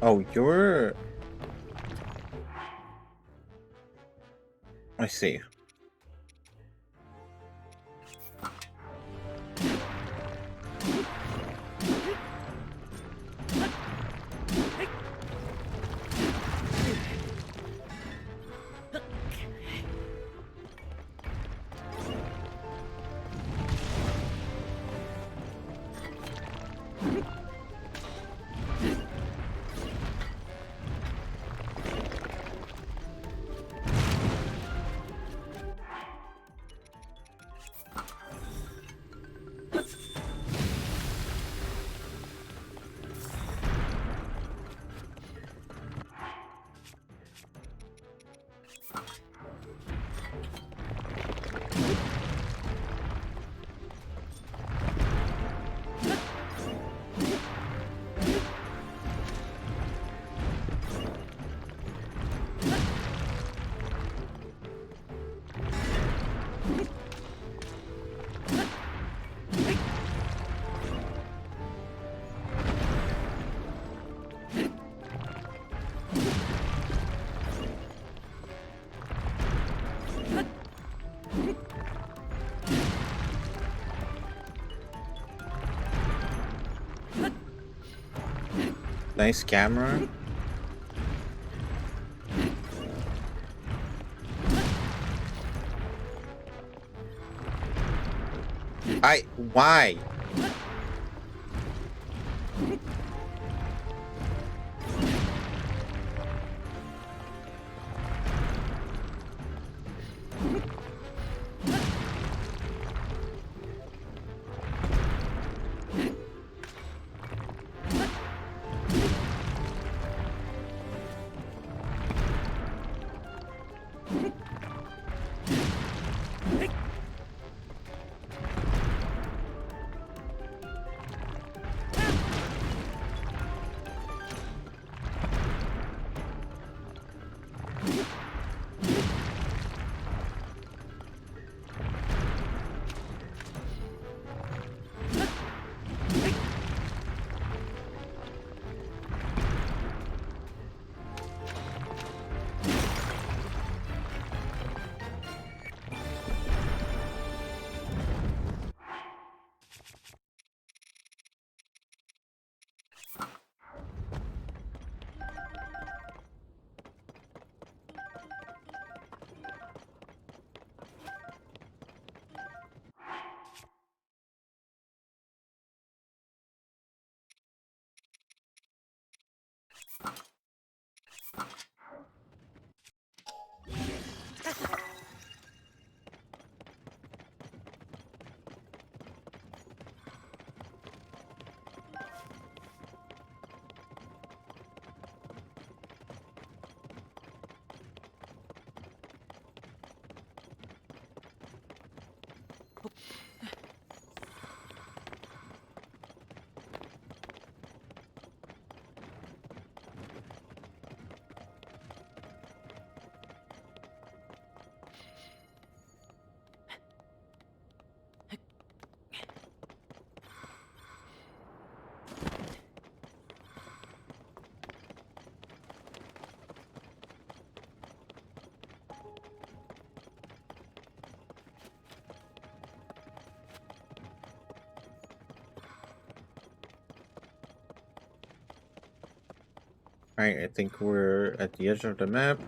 Oh, you're... I see. Nice camera. Why? Alright, I think we're at the edge of the map.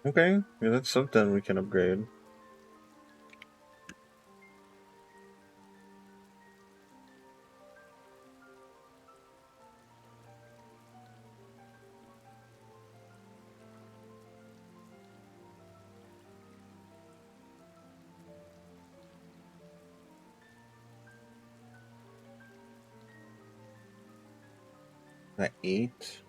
Okay, yeah, that's something we can upgrade. At 8.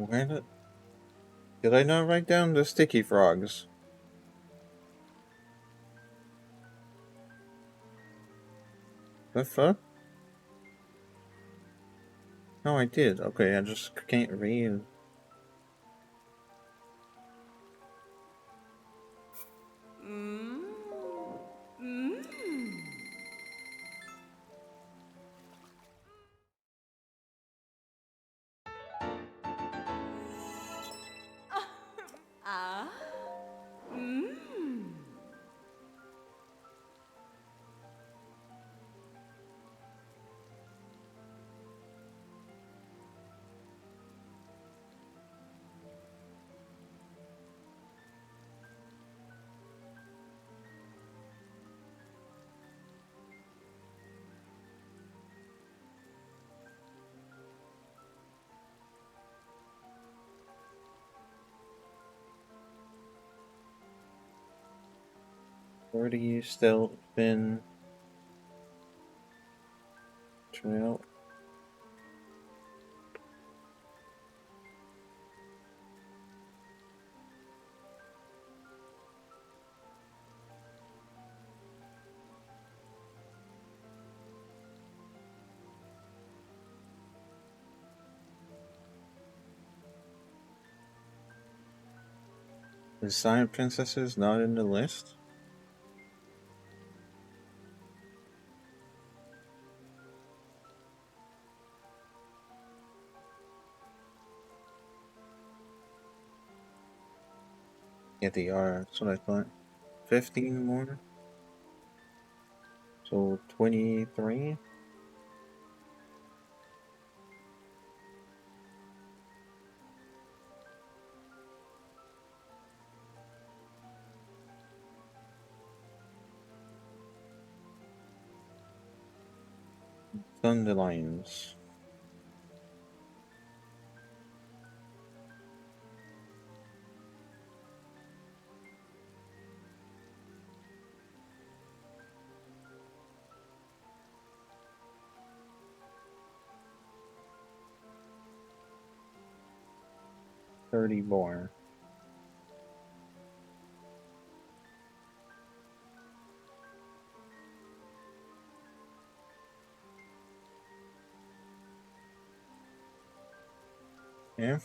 Where did I not write down the sticky frogs? The fuck? No, I did. Okay, I just can't read. Ah. Mmm. 40 still been trail. The Scion Princesses not in the list? Yeah, they are. That's what I thought. 15 more? So 23? Dandelions. $30 more. Yeah.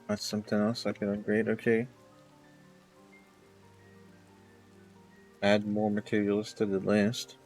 That's something else I can upgrade. Okay. Add more materials to the list.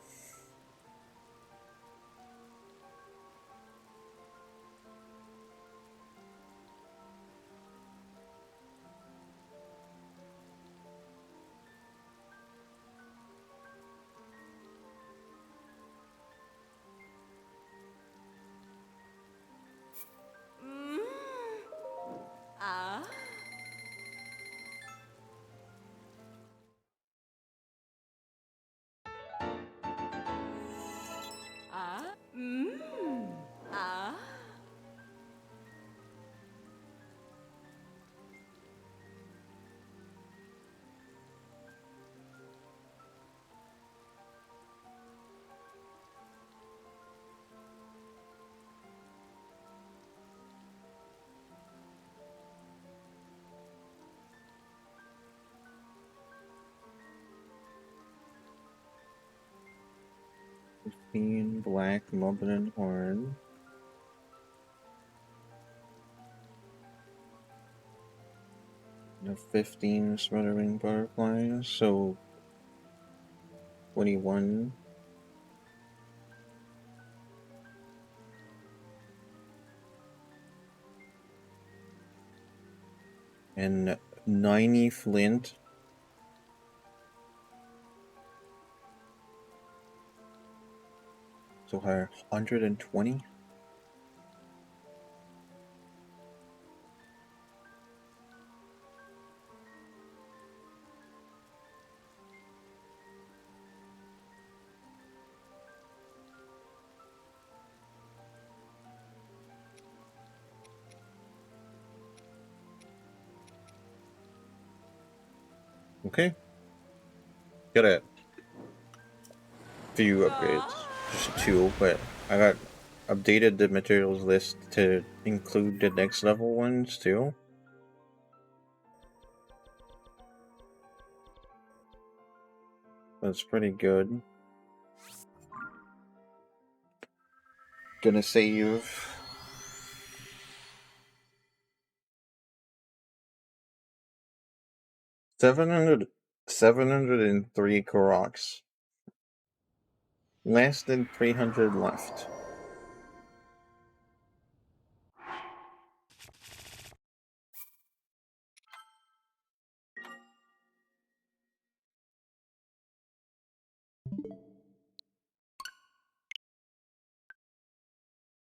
15 black moblin horn. And 15 smothering butterflies, so 21. And 90 flint. So 120. Okay. Got a few upgrades. Just 2, but I got updated the materials list to include the next level ones too. That's pretty good. Gonna save. $703 Koroks. Less than 300 left.